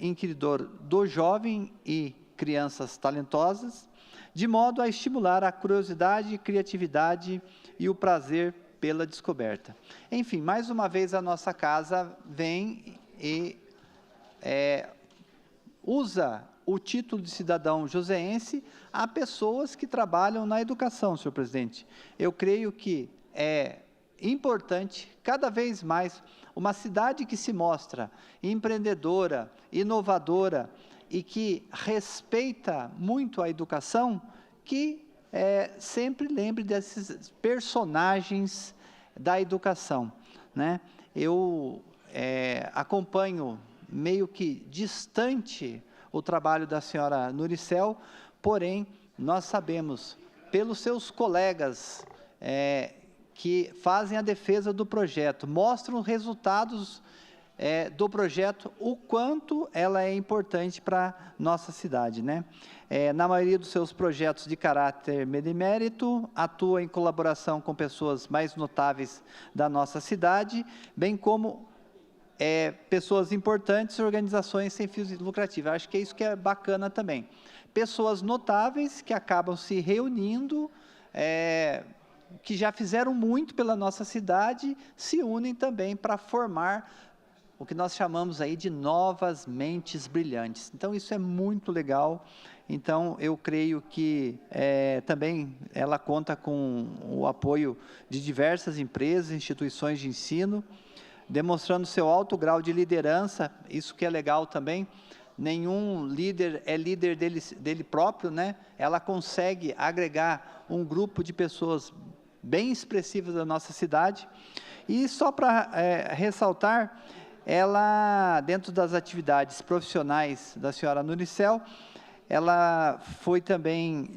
inquiridor do jovem e crianças talentosas, de modo a estimular a curiosidade, criatividade e o prazer pela descoberta. Enfim, mais uma vez a nossa casa vem e usa o título de cidadão joseense a pessoas que trabalham na educação, senhor presidente. Eu creio que é importante, cada vez mais, uma cidade que se mostra empreendedora, inovadora e que respeita muito a educação, que sempre lembre desses personagens da educação, né? Eu acompanho meio que distante o trabalho da senhora Nuricel, porém, nós sabemos, pelos seus colegas que fazem a defesa do projeto, mostram os resultados do projeto, o quanto ela é importante para a nossa cidade, né? Na maioria dos seus projetos de caráter benemérito, atua em colaboração com pessoas mais notáveis da nossa cidade, bem como pessoas importantes, organizações sem fins lucrativos. Acho que é isso que é bacana também. Pessoas notáveis que acabam se reunindo, que já fizeram muito pela nossa cidade, se unem também para formar o que nós chamamos aí de novas mentes brilhantes. Então, isso é muito legal. Então, eu creio que também ela conta com o apoio de diversas empresas, instituições de ensino, demonstrando seu alto grau de liderança, isso que é legal também. Nenhum líder é líder dele próprio, né? Ela consegue agregar um grupo de pessoas bem expressivas da nossa cidade. E só para ressaltar, ela, dentro das atividades profissionais da senhora Nuricel, ela foi também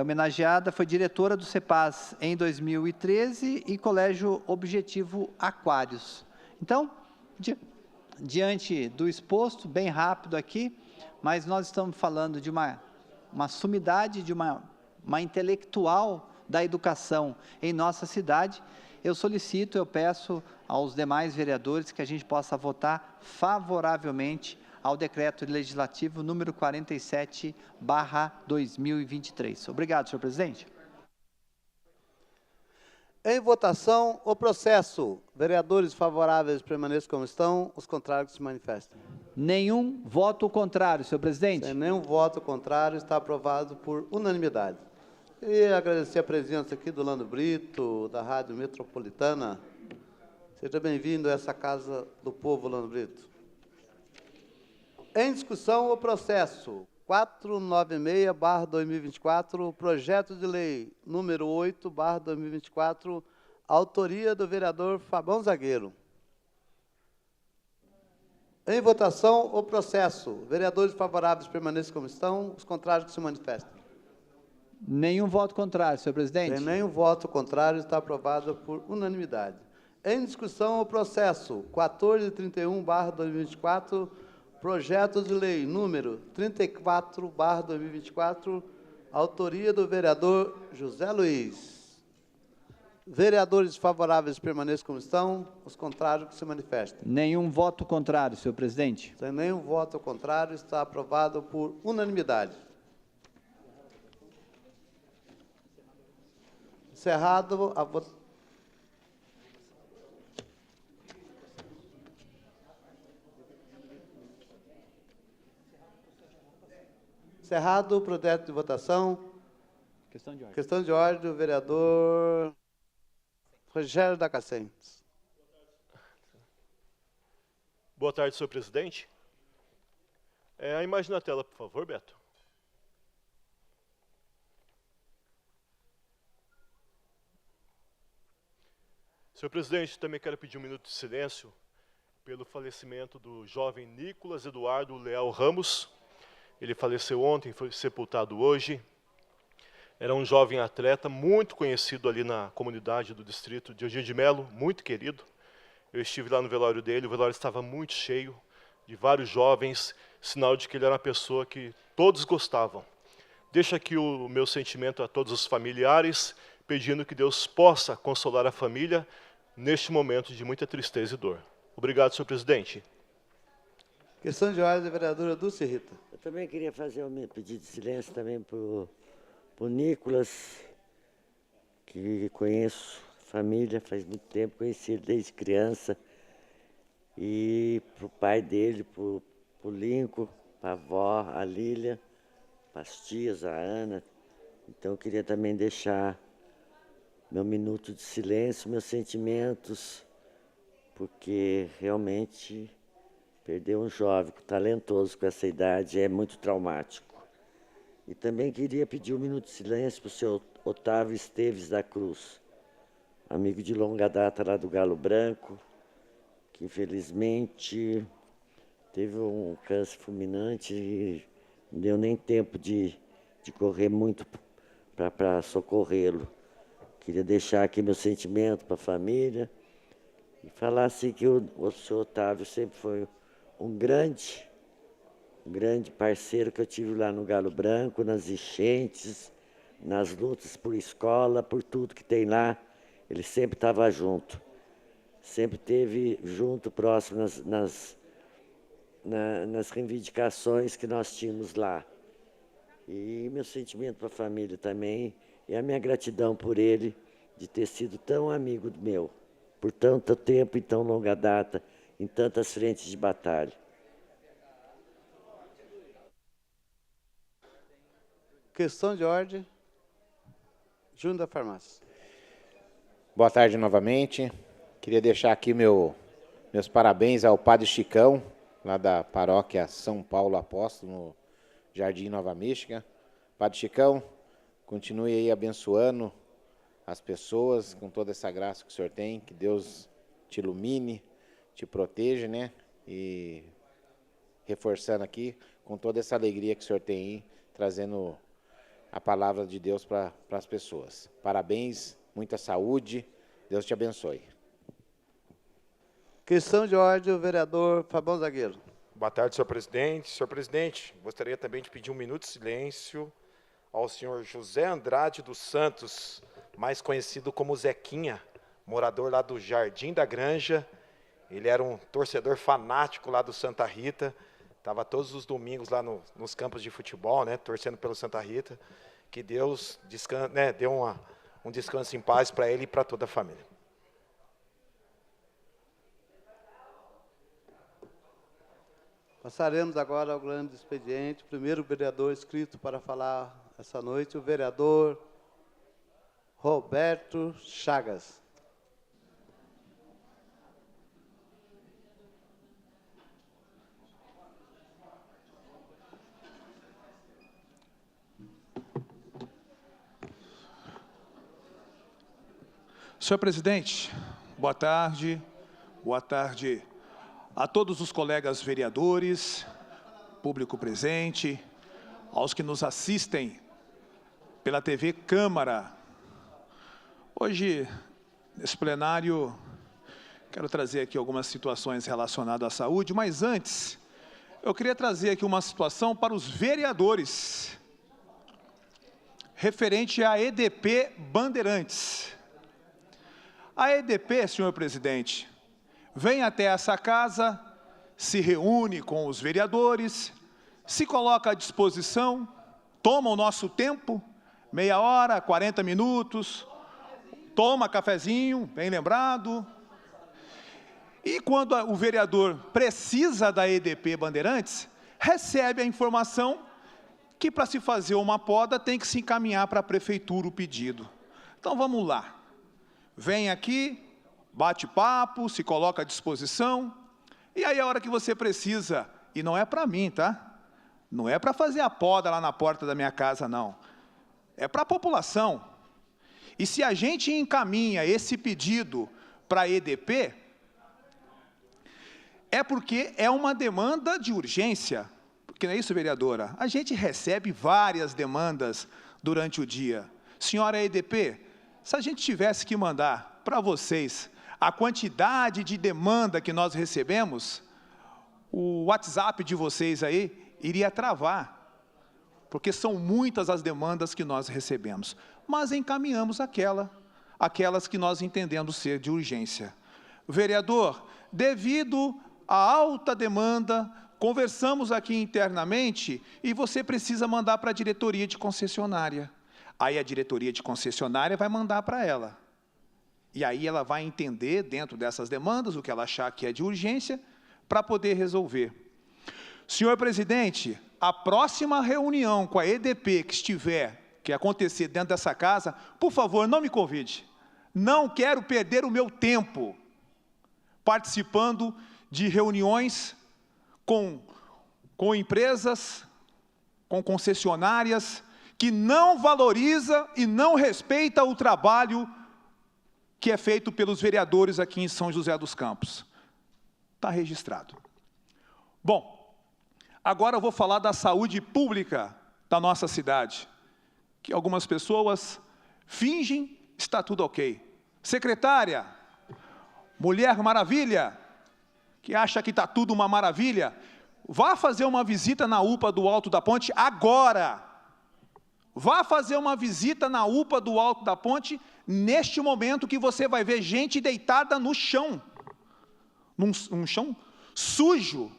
homenageada, foi diretora do CEPAS em 2013 e Colégio Objetivo Aquários. Então, diante do exposto, bem rápido aqui, mas nós estamos falando de uma sumidade, de uma intelectual da educação em nossa cidade. Eu solicito, eu peço aos demais vereadores que a gente possa votar favoravelmente ao decreto legislativo número 47/2023. Obrigado, senhor presidente. Em votação, o processo. Vereadores favoráveis permaneçam como estão, os contrários se manifestem. Nenhum voto contrário, senhor presidente. Sem nenhum voto contrário, está aprovado por unanimidade. E agradecer a presença aqui do Lando Brito, da Rádio Metropolitana. Seja bem-vindo a essa Casa do Povo, Lando Brito. Em discussão, o processo 496/2024, projeto de lei número 8/2024, autoria do vereador Fabão Zagueiro. Em votação, o processo. Vereadores favoráveis permaneçam como estão, os contrários que se manifestem. Nenhum voto contrário, senhor presidente. Sem nenhum voto contrário, está aprovado por unanimidade. Em discussão, o processo 1431/2024, projeto de lei número 34/2024, autoria do vereador José Luiz. Vereadores favoráveis permaneçam como estão, os contrários que se manifestem. Nenhum voto contrário, senhor presidente. Sem nenhum voto contrário, está aprovado por unanimidade. Encerrado a votação. Encerrado o projeto de votação. Questão de ordem. Questão de ordem do vereador Rogério da Cacentes. Boa tarde, senhor presidente. A imagem na tela, por favor, Beto. Senhor presidente, também quero pedir um minuto de silêncio pelo falecimento do jovem Nicolas Eduardo Leal Ramos. Ele faleceu ontem, foi sepultado hoje. Era um jovem atleta muito conhecido ali na comunidade do distrito de Eugênio de Melo, muito querido. Eu estive lá no velório dele, o velório estava muito cheio, de vários jovens, sinal de que ele era uma pessoa que todos gostavam. Deixo aqui o meu sentimento a todos os familiares, pedindo que Deus possa consolar a família neste momento de muita tristeza e dor. Obrigado, senhor presidente. Questão de ordem da vereadora Dulce Rita. Eu também queria fazer um pedido de silêncio também para o Nicolas, que conheço família, faz muito tempo, conheci ele desde criança, e para o pai dele, para o Lincoln, para a avó, a Lília, para as tias, a Ana. Então eu queria também deixar meu minuto de silêncio, meus sentimentos, porque realmente perder um jovem talentoso com essa idade é muito traumático. E também queria pedir um minuto de silêncio para o senhor Otávio Esteves da Cruz, amigo de longa data lá do Galo Branco, que infelizmente teve um câncer fulminante e não deu nem tempo de correr muito para socorrê-lo. Queria deixar aqui meu sentimento para a família e falar assim que o senhor Otávio sempre foi um grande parceiro que eu tive lá no Galo Branco, nas enchentes, nas lutas por escola, por tudo que tem lá. Ele sempre estava junto, sempre esteve junto, próximo nas reivindicações que nós tínhamos lá. E meu sentimento para a família também, e a minha gratidão por ele, de ter sido tão amigo meu, por tanto tempo e tão longa data, em tantas frentes de batalha. Questão de ordem. Júnior da Farmácia. Boa tarde novamente. Queria deixar aqui meus parabéns ao Padre Chicão, lá da paróquia São Paulo Apóstolo, no Jardim Nova Mística. Padre Chicão, continue aí abençoando as pessoas com toda essa graça que o senhor tem, que Deus te ilumine, te proteja, né? E reforçando aqui, com toda essa alegria que o senhor tem aí, trazendo a palavra de Deus para as pessoas. Parabéns, muita saúde, Deus te abençoe. Questão de ordem, o vereador Fabão Zagueiro. Boa tarde, senhor presidente. Senhor presidente, gostaria também de pedir um minuto de silêncio ao senhor José Andrade dos Santos, mais conhecido como Zequinha, morador lá do Jardim da Granja. Ele era um torcedor fanático lá do Santa Rita, estava todos os domingos lá nos campos de futebol, né, torcendo pelo Santa Rita. Que Deus dê um descanso em paz para ele e para toda a família. Passaremos agora ao grande expediente. Primeiro vereador inscrito para falar essa noite, o vereador Roberto Chagas. Senhor presidente, boa tarde a todos os colegas vereadores, público presente, aos que nos assistem pela TV Câmara. Hoje, nesse plenário, quero trazer aqui algumas situações relacionadas à saúde, mas antes, eu queria trazer aqui uma situação para os vereadores, referente à EDP Bandeirantes. A EDP, senhor presidente, vem até essa casa, se reúne com os vereadores, se coloca à disposição, toma o nosso tempo, meia hora, 40 minutos, toma cafezinho, bem lembrado. E quando o vereador precisa da EDP Bandeirantes, recebe a informação que para se fazer uma poda tem que se encaminhar para a prefeitura o pedido. Então vamos lá. Vem aqui, bate papo, se coloca à disposição, e aí a hora que você precisa, e não é para mim, tá? Não é para fazer a poda lá na porta da minha casa, não. É para a população. E se a gente encaminha esse pedido para a EDP, é porque é uma demanda de urgência. Porque não é isso, vereadora? A gente recebe várias demandas durante o dia. Senhora EDP, se a gente tivesse que mandar para vocês a quantidade de demanda que nós recebemos, o WhatsApp de vocês aí iria travar, porque são muitas as demandas que nós recebemos. Mas encaminhamos aquelas que nós entendemos ser de urgência. Vereador, devido à alta demanda, conversamos aqui internamente e você precisa mandar para a diretoria de concessionária. Aí a diretoria de concessionária vai mandar para ela. E aí ela vai entender, dentro dessas demandas, o que ela achar que é de urgência, para poder resolver. Senhor presidente, a próxima reunião com a EDP que acontecer dentro dessa casa, por favor, não me convide. Não quero perder o meu tempo participando de reuniões com empresas, com concessionárias, que não valoriza e não respeita o trabalho que é feito pelos vereadores aqui em São José dos Campos. Está registrado. Bom, agora eu vou falar da saúde pública da nossa cidade, que algumas pessoas fingem está tudo ok. Secretária, Mulher Maravilha, que acha que está tudo uma maravilha, vá fazer uma visita na UPA do Alto da Ponte agora. Vá fazer uma visita na UPA do Alto da Ponte neste momento que você vai ver gente deitada no chão. Num chão sujo,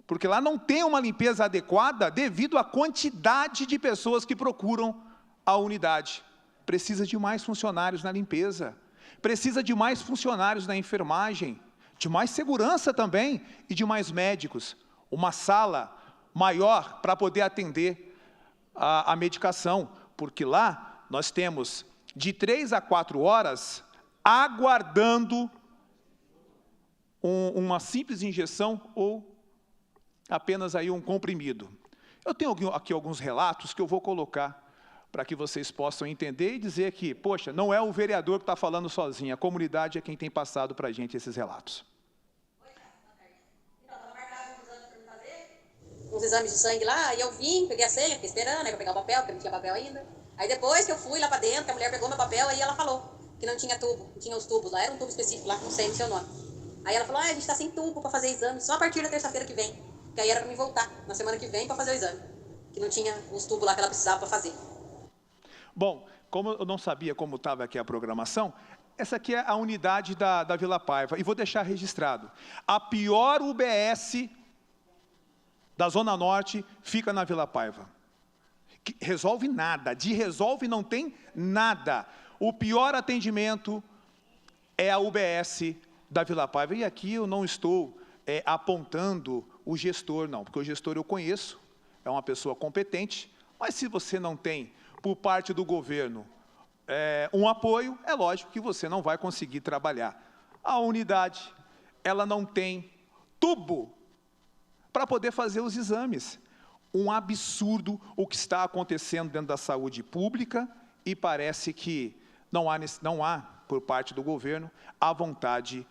porque lá não tem uma limpeza adequada devido à quantidade de pessoas que procuram a unidade. Precisa de mais funcionários na limpeza, precisa de mais funcionários na enfermagem, de mais segurança também e de mais médicos. Uma sala maior para poder atender a medicação, porque lá nós temos de 3 a 4 horas aguardando uma simples injeção ou apenas aí um comprimido. Eu tenho aqui alguns relatos que eu vou colocar para que vocês possam entender e dizer que, poxa, não é o vereador que está falando sozinho, a comunidade é quem tem passado para a gente esses relatos. Uns exames de sangue lá, e eu vim, peguei a senha, fiquei esperando, aí eu pegar o papel, porque não tinha papel ainda. Aí depois que eu fui lá pra dentro, que a mulher pegou meu papel, aí ela falou que não tinha tubo, não tinha os tubos lá, era um tubo específico lá, não sei o seu nome. Aí ela falou, a gente tá sem tubo pra fazer exame, só a partir da terça-feira que vem. Que aí era pra me voltar, na semana que vem, pra fazer o exame. Que não tinha os tubos lá que ela precisava pra fazer. Bom, como eu não sabia como estava aqui a programação, essa aqui é a unidade da Vila Paiva, e vou deixar registrado. A pior UBS da Zona Norte fica na Vila Paiva. Que resolve nada, de resolve não tem nada. O pior atendimento é a UBS da Vila Paiva. E aqui eu não estou apontando o gestor, não, porque o gestor eu conheço, é uma pessoa competente, mas se você não tem, por parte do governo, um apoio, é lógico que você não vai conseguir trabalhar. A unidade, ela não tem tubo para poder fazer os exames. Um absurdo o que está acontecendo dentro da saúde pública e parece que não há por parte do governo, a vontade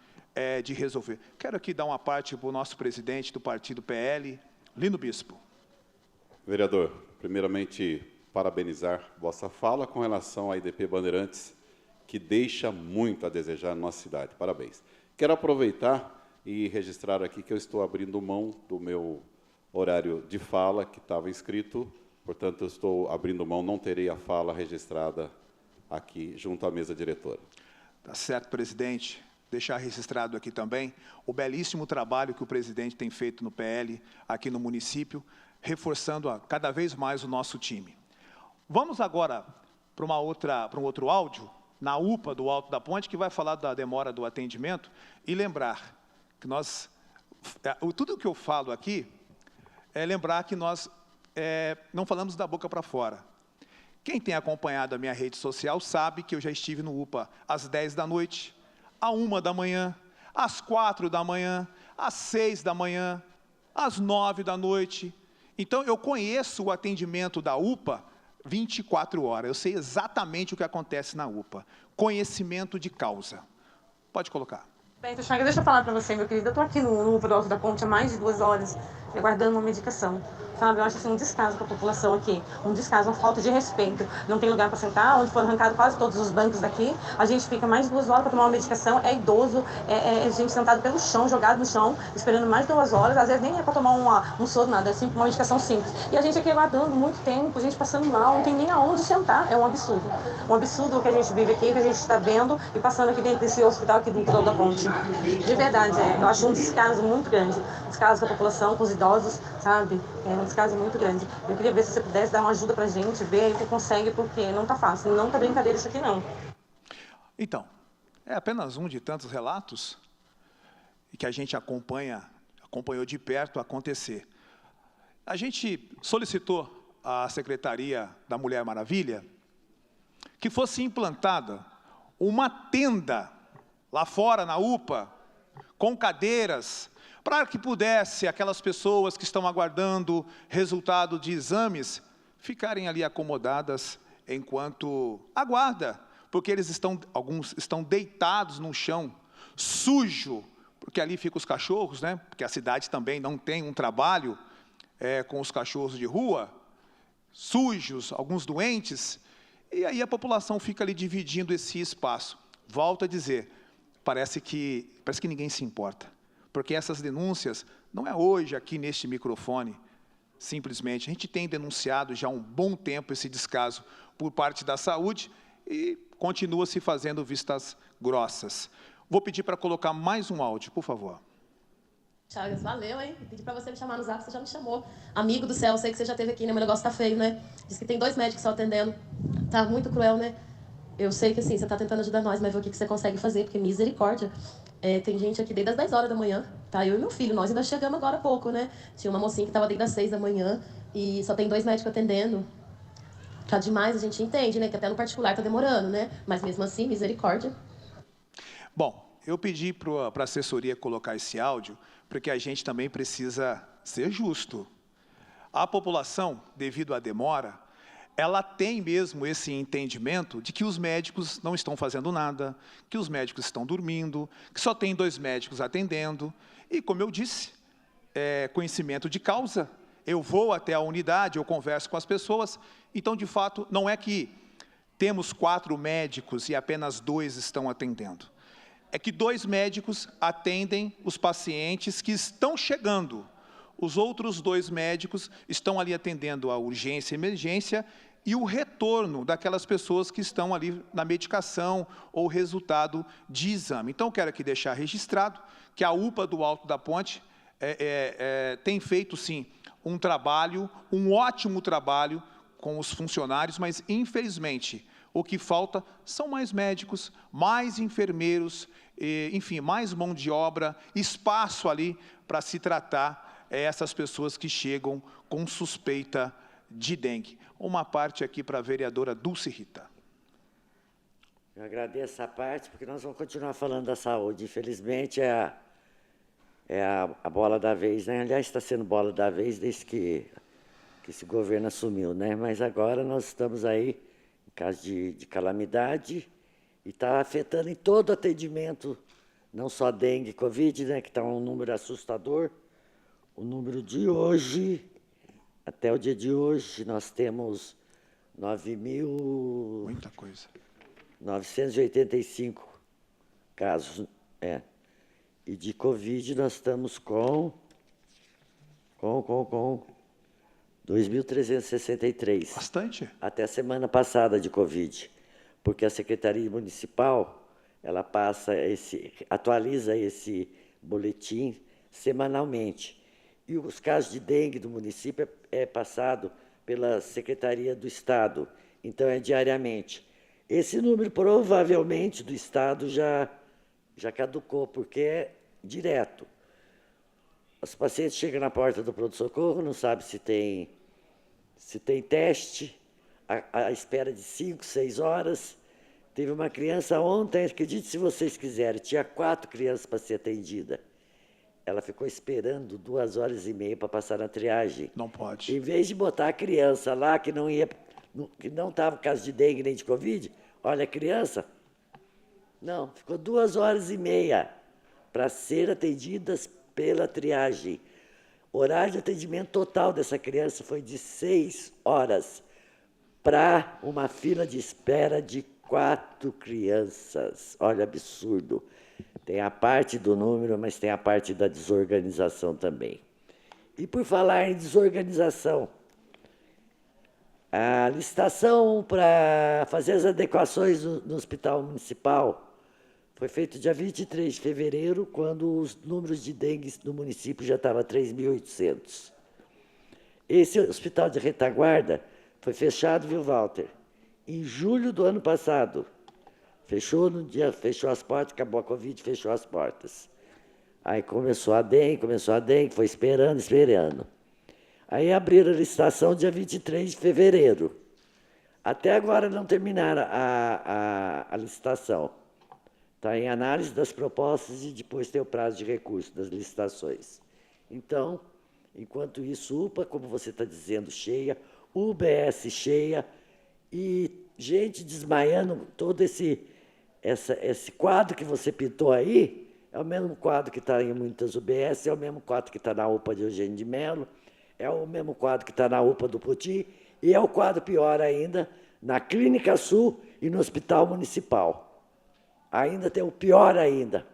de resolver. Quero aqui dar uma parte para o nosso presidente do partido PL, Lino Bispo. Vereador, primeiramente, parabenizar vossa fala com relação à EDP Bandeirantes, que deixa muito a desejar na nossa cidade. Parabéns. Quero aproveitar e registrar aqui que eu estou abrindo mão do meu horário de fala, que estava inscrito, portanto, eu estou abrindo mão, não terei a fala registrada aqui junto à mesa diretora. Tá certo, presidente. Deixar registrado aqui também o belíssimo trabalho que o presidente tem feito no PL, aqui no município, reforçando cada vez mais o nosso time. Vamos agora para um outro áudio, na UPA do Alto da Ponte, que vai falar da demora do atendimento, e lembrar que tudo o que eu falo aqui é lembrar que nós não falamos da boca para fora. Quem tem acompanhado a minha rede social sabe que eu já estive no UPA às 10 da noite, à 1 da manhã, às 4 da manhã, às 6 da manhã, às 9 da noite. Então, eu conheço o atendimento da UPA 24 horas. Eu sei exatamente o que acontece na UPA. Conhecimento de causa. Pode colocar. Beto Chagas, deixa eu falar para você, meu querido. Eu estou aqui no UPA do Alto da Ponte há mais de 2 horas, aguardando uma medicação. Sabe, eu acho assim, um descaso com a população aqui, um descaso, uma falta de respeito. Não tem lugar para sentar, onde foram arrancados quase todos os bancos daqui. A gente fica mais de 2 horas para tomar uma medicação, é idoso, é gente sentada pelo chão, jogado no chão, esperando mais de 2 horas. Às vezes nem é para tomar um soro, nada, é simples, uma medicação simples. E a gente aqui aguardando muito tempo, gente passando mal, não tem nem aonde sentar. É um absurdo. Um absurdo o que a gente vive aqui, que a gente está vendo e passando aqui dentro desse hospital aqui do Alto da Ponte. De verdade, eu acho um descaso muito grande. Descaso com a população, com os idosos, sabe? É um descaso muito grande. Eu queria ver se você pudesse dar uma ajuda pra gente, ver aí o que consegue, porque não tá fácil, não tá brincadeira isso aqui não. Então, é apenas um de tantos relatos que a gente acompanhou de perto acontecer. A gente solicitou à Secretaria da Mulher Maravilha que fosse implantada uma tenda lá fora na UPA, com cadeiras, para que pudesse aquelas pessoas que estão aguardando resultado de exames ficarem ali acomodadas enquanto aguarda, porque alguns estão deitados no chão, sujo, porque ali ficam os cachorros, né? Porque a cidade também não tem um trabalho com os cachorros de rua, sujos, alguns doentes, e aí a população fica ali dividindo esse espaço. Volto a dizer, parece que ninguém se importa. Porque essas denúncias, não é hoje aqui neste microfone, simplesmente. A gente tem denunciado já há um bom tempo esse descaso por parte da saúde e continua se fazendo vistas grossas. Vou pedir para colocar mais um áudio, por favor. Chagas, valeu, hein? Pedi para você me chamar no zap, você já me chamou. Amigo do céu, sei que você já esteve aqui, né? Meu negócio tá feio, né? Diz que tem 2 médicos só atendendo. Tá muito cruel, né? Eu sei que, assim, você tá tentando ajudar nós, mas ver o que você consegue fazer, porque misericórdia. Tem gente aqui desde as 10 horas da manhã, tá? Eu e meu filho, nós ainda chegamos agora há pouco, né? Tinha uma mocinha que estava desde as 6 da manhã e só tem 2 médicos atendendo. Tá demais, a gente entende, né? Que até no particular tá demorando, né? Mas mesmo assim, misericórdia. Bom, eu pedi para a assessoria colocar esse áudio, porque a gente também precisa ser justo. A população, devido à demora, ela tem mesmo esse entendimento de que os médicos não estão fazendo nada, que os médicos estão dormindo, que só tem 2 médicos atendendo. E, como eu disse, conhecimento de causa. Eu vou até a unidade, eu converso com as pessoas. Então, de fato, não é que temos 4 médicos e apenas 2 estão atendendo. É que 2 médicos atendem os pacientes que estão chegando. Os outros 2 médicos estão ali atendendo a urgência e emergência e o retorno daquelas pessoas que estão ali na medicação ou resultado de exame. Então, quero aqui deixar registrado que a UPA do Alto da Ponte tem feito, sim, um trabalho, um ótimo trabalho com os funcionários, mas, infelizmente, o que falta são mais médicos, mais enfermeiros, enfim, mais mão de obra, espaço ali para se tratar essas pessoas que chegam com suspeita de dengue. Uma parte aqui para a vereadora Dulce Rita. Eu agradeço essa parte, porque nós vamos continuar falando da saúde. Infelizmente, é a bola da vez, né? Aliás, está sendo bola da vez desde que esse governo assumiu, né? Mas agora nós estamos aí, em caso de calamidade, e está afetando em todo o atendimento, não só dengue e Covid, né? Que está um número assustador. O número de hoje, até o dia de hoje, nós temos 9.985 casos. E de Covid nós estamos com 2.363. Bastante. Até a semana passada de Covid. Porque a Secretaria Municipal, ela atualiza esse boletim semanalmente. E os casos de dengue do município é passado pela Secretaria do Estado, então é diariamente. Esse número, provavelmente, do Estado já caducou, porque é direto. Os pacientes chegam na porta do pronto-socorro, não sabem se tem teste, a espera de 5, 6 horas. Teve uma criança ontem, acredite se vocês quiserem, tinha 4 crianças para ser atendida. Ela ficou esperando 2 horas e meia para passar na triagem. Não pode. Em vez de botar a criança lá, que não estava caso de dengue nem de Covid, olha a criança, não, ficou 2 horas e meia para ser atendidas pela triagem. O horário de atendimento total dessa criança foi de 6 horas para uma fila de espera de 4 crianças. Olha, absurdo. Tem a parte do número, mas tem a parte da desorganização também. E por falar em desorganização, a licitação para fazer as adequações no Hospital Municipal foi feita dia 23 de fevereiro, quando os números de dengue no município já estavam 3.800. Esse hospital de retaguarda foi fechado, viu, Walter? Em julho do ano passado. Fechou as portas, acabou a Covid, fechou as portas. Aí começou a dengue, foi esperando. Aí abriram a licitação dia 23 de fevereiro. Até agora não terminaram a licitação. Está em análise das propostas e depois tem o prazo de recurso das licitações. Então, enquanto isso, UPA, como você está dizendo, cheia, UBS cheia, e gente desmaiando, todo esse quadro que você pintou aí, é o mesmo quadro que está em muitas UBS, é o mesmo quadro que está na UPA de Eugênio de Mello, é o mesmo quadro que está na UPA do Poti, e é o quadro pior ainda na Clínica Sul e no Hospital Municipal. Ainda tem o pior ainda.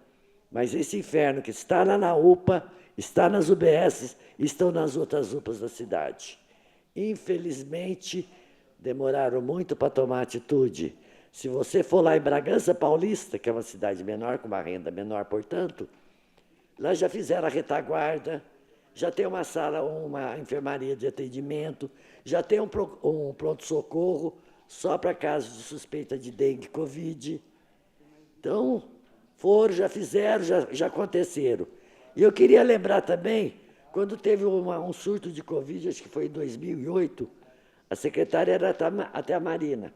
Mas esse inferno que está lá na UPA, está nas UBS, estão nas outras UPAs da cidade. Infelizmente, demoraram muito para tomar atitude. Se você for lá em Bragança Paulista, que é uma cidade menor, com uma renda menor, portanto, lá já fizeram a retaguarda, já tem uma sala, uma enfermaria de atendimento, já tem um pronto-socorro só para casos de suspeita de dengue e Covid. Então, já fizeram, já aconteceram. E eu queria lembrar também, quando teve um surto de Covid, acho que foi em 2008, a secretária era até a Marina.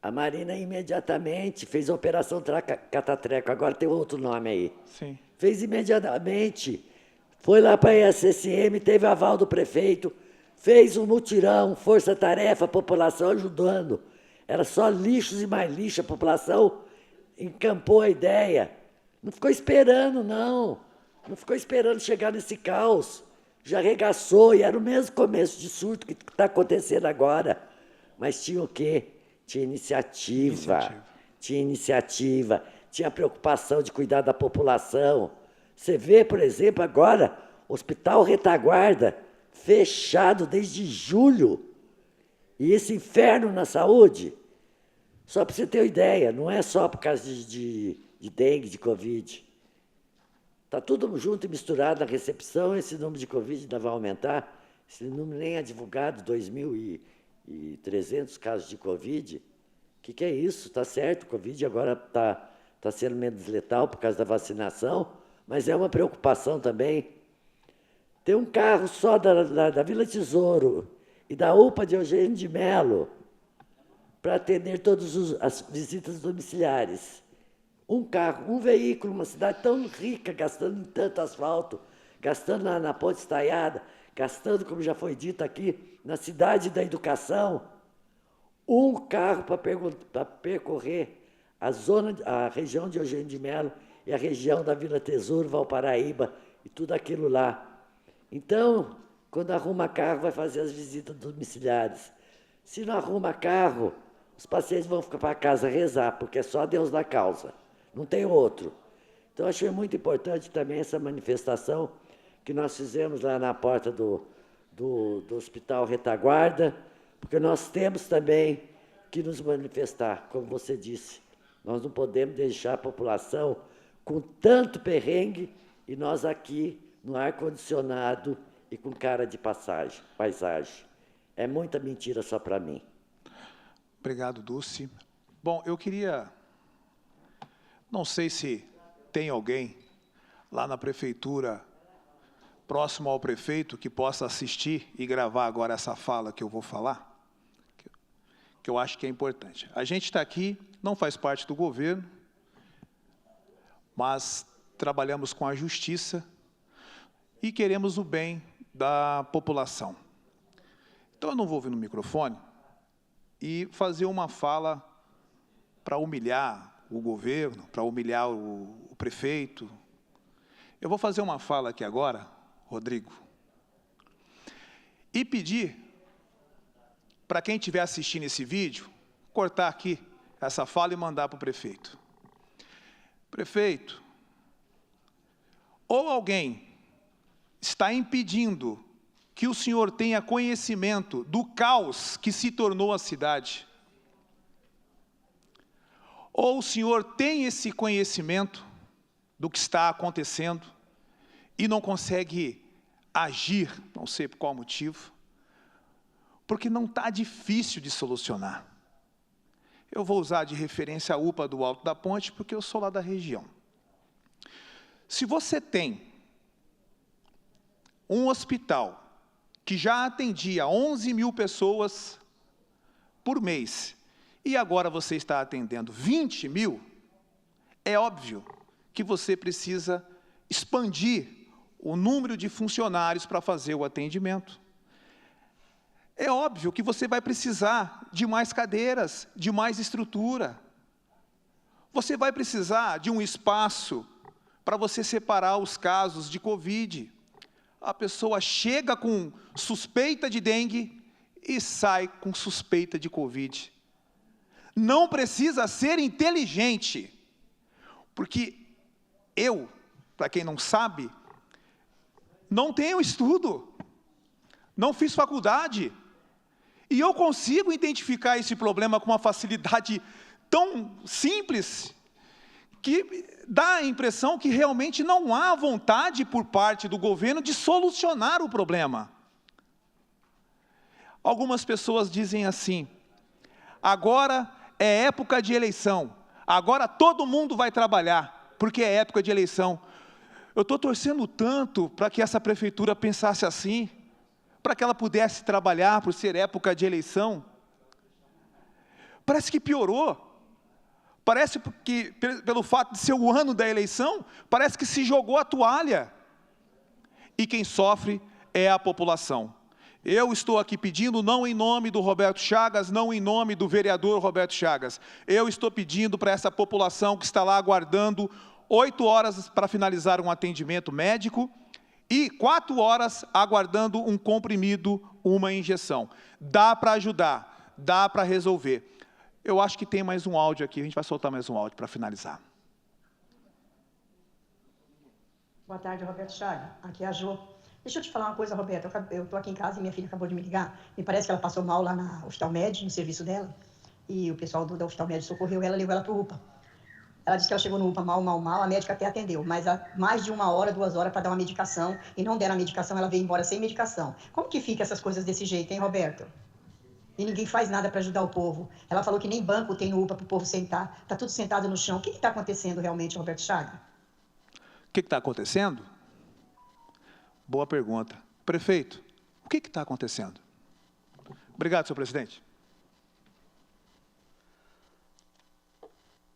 A Marina imediatamente fez a Operação Catatreco, agora tem outro nome aí. Sim. Fez imediatamente, foi lá para a ESSM, teve aval do prefeito, fez um mutirão, força-tarefa, a população ajudando. Era só lixos e mais lixo, a população encampou a ideia. Não ficou esperando, não. Não ficou esperando chegar nesse caos. Já arregaçou, e era o mesmo começo de surto que está acontecendo agora. Mas tinha o quê? Tinha iniciativa. Tinha iniciativa, tinha preocupação de cuidar da população. Você vê, por exemplo, agora, Hospital Retaguarda, fechado desde julho. E esse inferno na saúde, só para você ter uma ideia, não é só por causa de dengue, de Covid. Está tudo junto e misturado na recepção, esse número de Covid ainda vai aumentar. Esse número nem é divulgado, 2.300 casos de Covid. O que é isso? Está certo, o Covid agora está sendo menos letal por causa da vacinação, mas é uma preocupação também. Tem um carro só da Vila Tesouro e da UPA de Eugênio de Mello para atender todas as visitas domiciliares. Um carro, um veículo, uma cidade tão rica, gastando tanto asfalto, gastando na ponte estaiada, gastando, como já foi dito aqui, na cidade da educação, um carro para percorrer a região de Eugênio de Mello e a região da Vila Tesouro, Valparaíba e tudo aquilo lá. Então, quando arruma carro, vai fazer as visitas domiciliares. Se não arruma carro, os pacientes vão ficar para casa rezar, porque é só Deus na causa, não tem outro. Então, achei muito importante também essa manifestação que nós fizemos lá na porta do Hospital Retaguarda, porque nós temos também que nos manifestar, como você disse, Nós não podemos deixar a população com tanto perrengue e nós aqui no ar-condicionado e com cara de paisagem. É muita mentira só para mim. Obrigado, Dulce. Bom, eu queria... Não sei se tem alguém lá na prefeitura, próximo ao prefeito, que possa assistir e gravar agora essa fala que eu vou falar, que eu acho que é importante. A gente está aqui, não faz parte do governo, mas trabalhamos com a justiça e queremos o bem da população. Então, eu não vou vir no microfone e fazer uma fala para humilhar o governo, para humilhar o prefeito. Eu vou fazer uma fala aqui agora, Rodrigo, e pedir para quem estiver assistindo esse vídeo, cortar aqui essa fala e mandar para o prefeito. Prefeito, ou alguém está impedindo que o senhor tenha conhecimento do caos que se tornou a cidade, ou o senhor tem esse conhecimento do que está acontecendo e não consegue agir, não sei por qual motivo, porque não está difícil de solucionar. Eu vou usar de referência a UPA do Alto da Ponte, porque eu sou lá da região. Se você tem um hospital que já atendia 11 mil pessoas por mês, e agora você está atendendo 20 mil, é óbvio que você precisa expandir o número de funcionários para fazer o atendimento. É óbvio que você vai precisar de mais cadeiras, de mais estrutura. Você vai precisar de um espaço para você separar os casos de Covid. A pessoa chega com suspeita de dengue e sai com suspeita de Covid. Não precisa ser inteligente, porque eu, para quem não sabe, não tenho estudo, não fiz faculdade, e eu consigo identificar esse problema com uma facilidade tão simples, que dá a impressão que realmente não há vontade por parte do governo de solucionar o problema. Algumas pessoas dizem assim: agora é época de eleição, agora todo mundo vai trabalhar, porque é época de eleição. Eu estou torcendo tanto para que essa prefeitura pensasse assim, para que ela pudesse trabalhar por ser época de eleição. Parece que piorou. Parece que, pelo fato de ser o ano da eleição, parece que se jogou a toalha. E quem sofre é a população. Eu estou aqui pedindo, não em nome do Roberto Chagas, não em nome do vereador Roberto Chagas. Eu estou pedindo para essa população que está lá aguardando 8 horas para finalizar um atendimento médico e 4 horas aguardando um comprimido, uma injeção. Dá para ajudar, dá para resolver. Eu acho que tem mais um áudio aqui, a gente vai soltar mais um áudio para finalizar. Boa tarde, Roberto Chagas. Aqui é a Jo. Deixa eu te falar uma coisa, Roberto. Eu estou aqui em casa e minha filha acabou de me ligar. Me parece que ela passou mal lá na Hospital Med, no serviço dela. E o pessoal da Hospital Med socorreu ela, levou ela para o UPA. Ela disse que ela chegou no UPA mal. A médica até atendeu. Mas há mais de 1 hora, 2 horas para dar uma medicação. E não deram a medicação, ela veio embora sem medicação. Como que fica essas coisas desse jeito, hein, Roberto? E ninguém faz nada para ajudar o povo. Ela falou que nem banco tem no UPA para o povo sentar. Está tudo sentado no chão. O que está acontecendo realmente, Roberto Chagas? O que está acontecendo? Boa pergunta. Prefeito, o que está acontecendo? Obrigado, senhor presidente.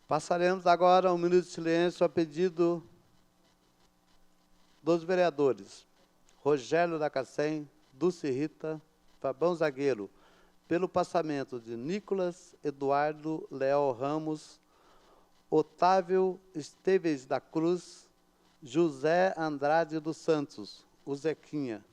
Passaremos agora 1 minuto de silêncio a pedido dos vereadores Rogério da Cacém, Dulce Rita, Fabão Zagueiro, pelo passamento de Nicolas Eduardo Leal Ramos, Otávio Esteves da Cruz, José Andrade dos Santos, o Zequinha.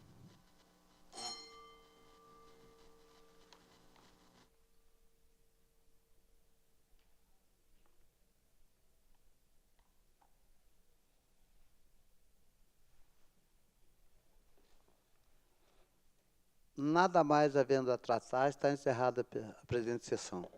Nada mais havendo a tratar, está encerrada a presente sessão.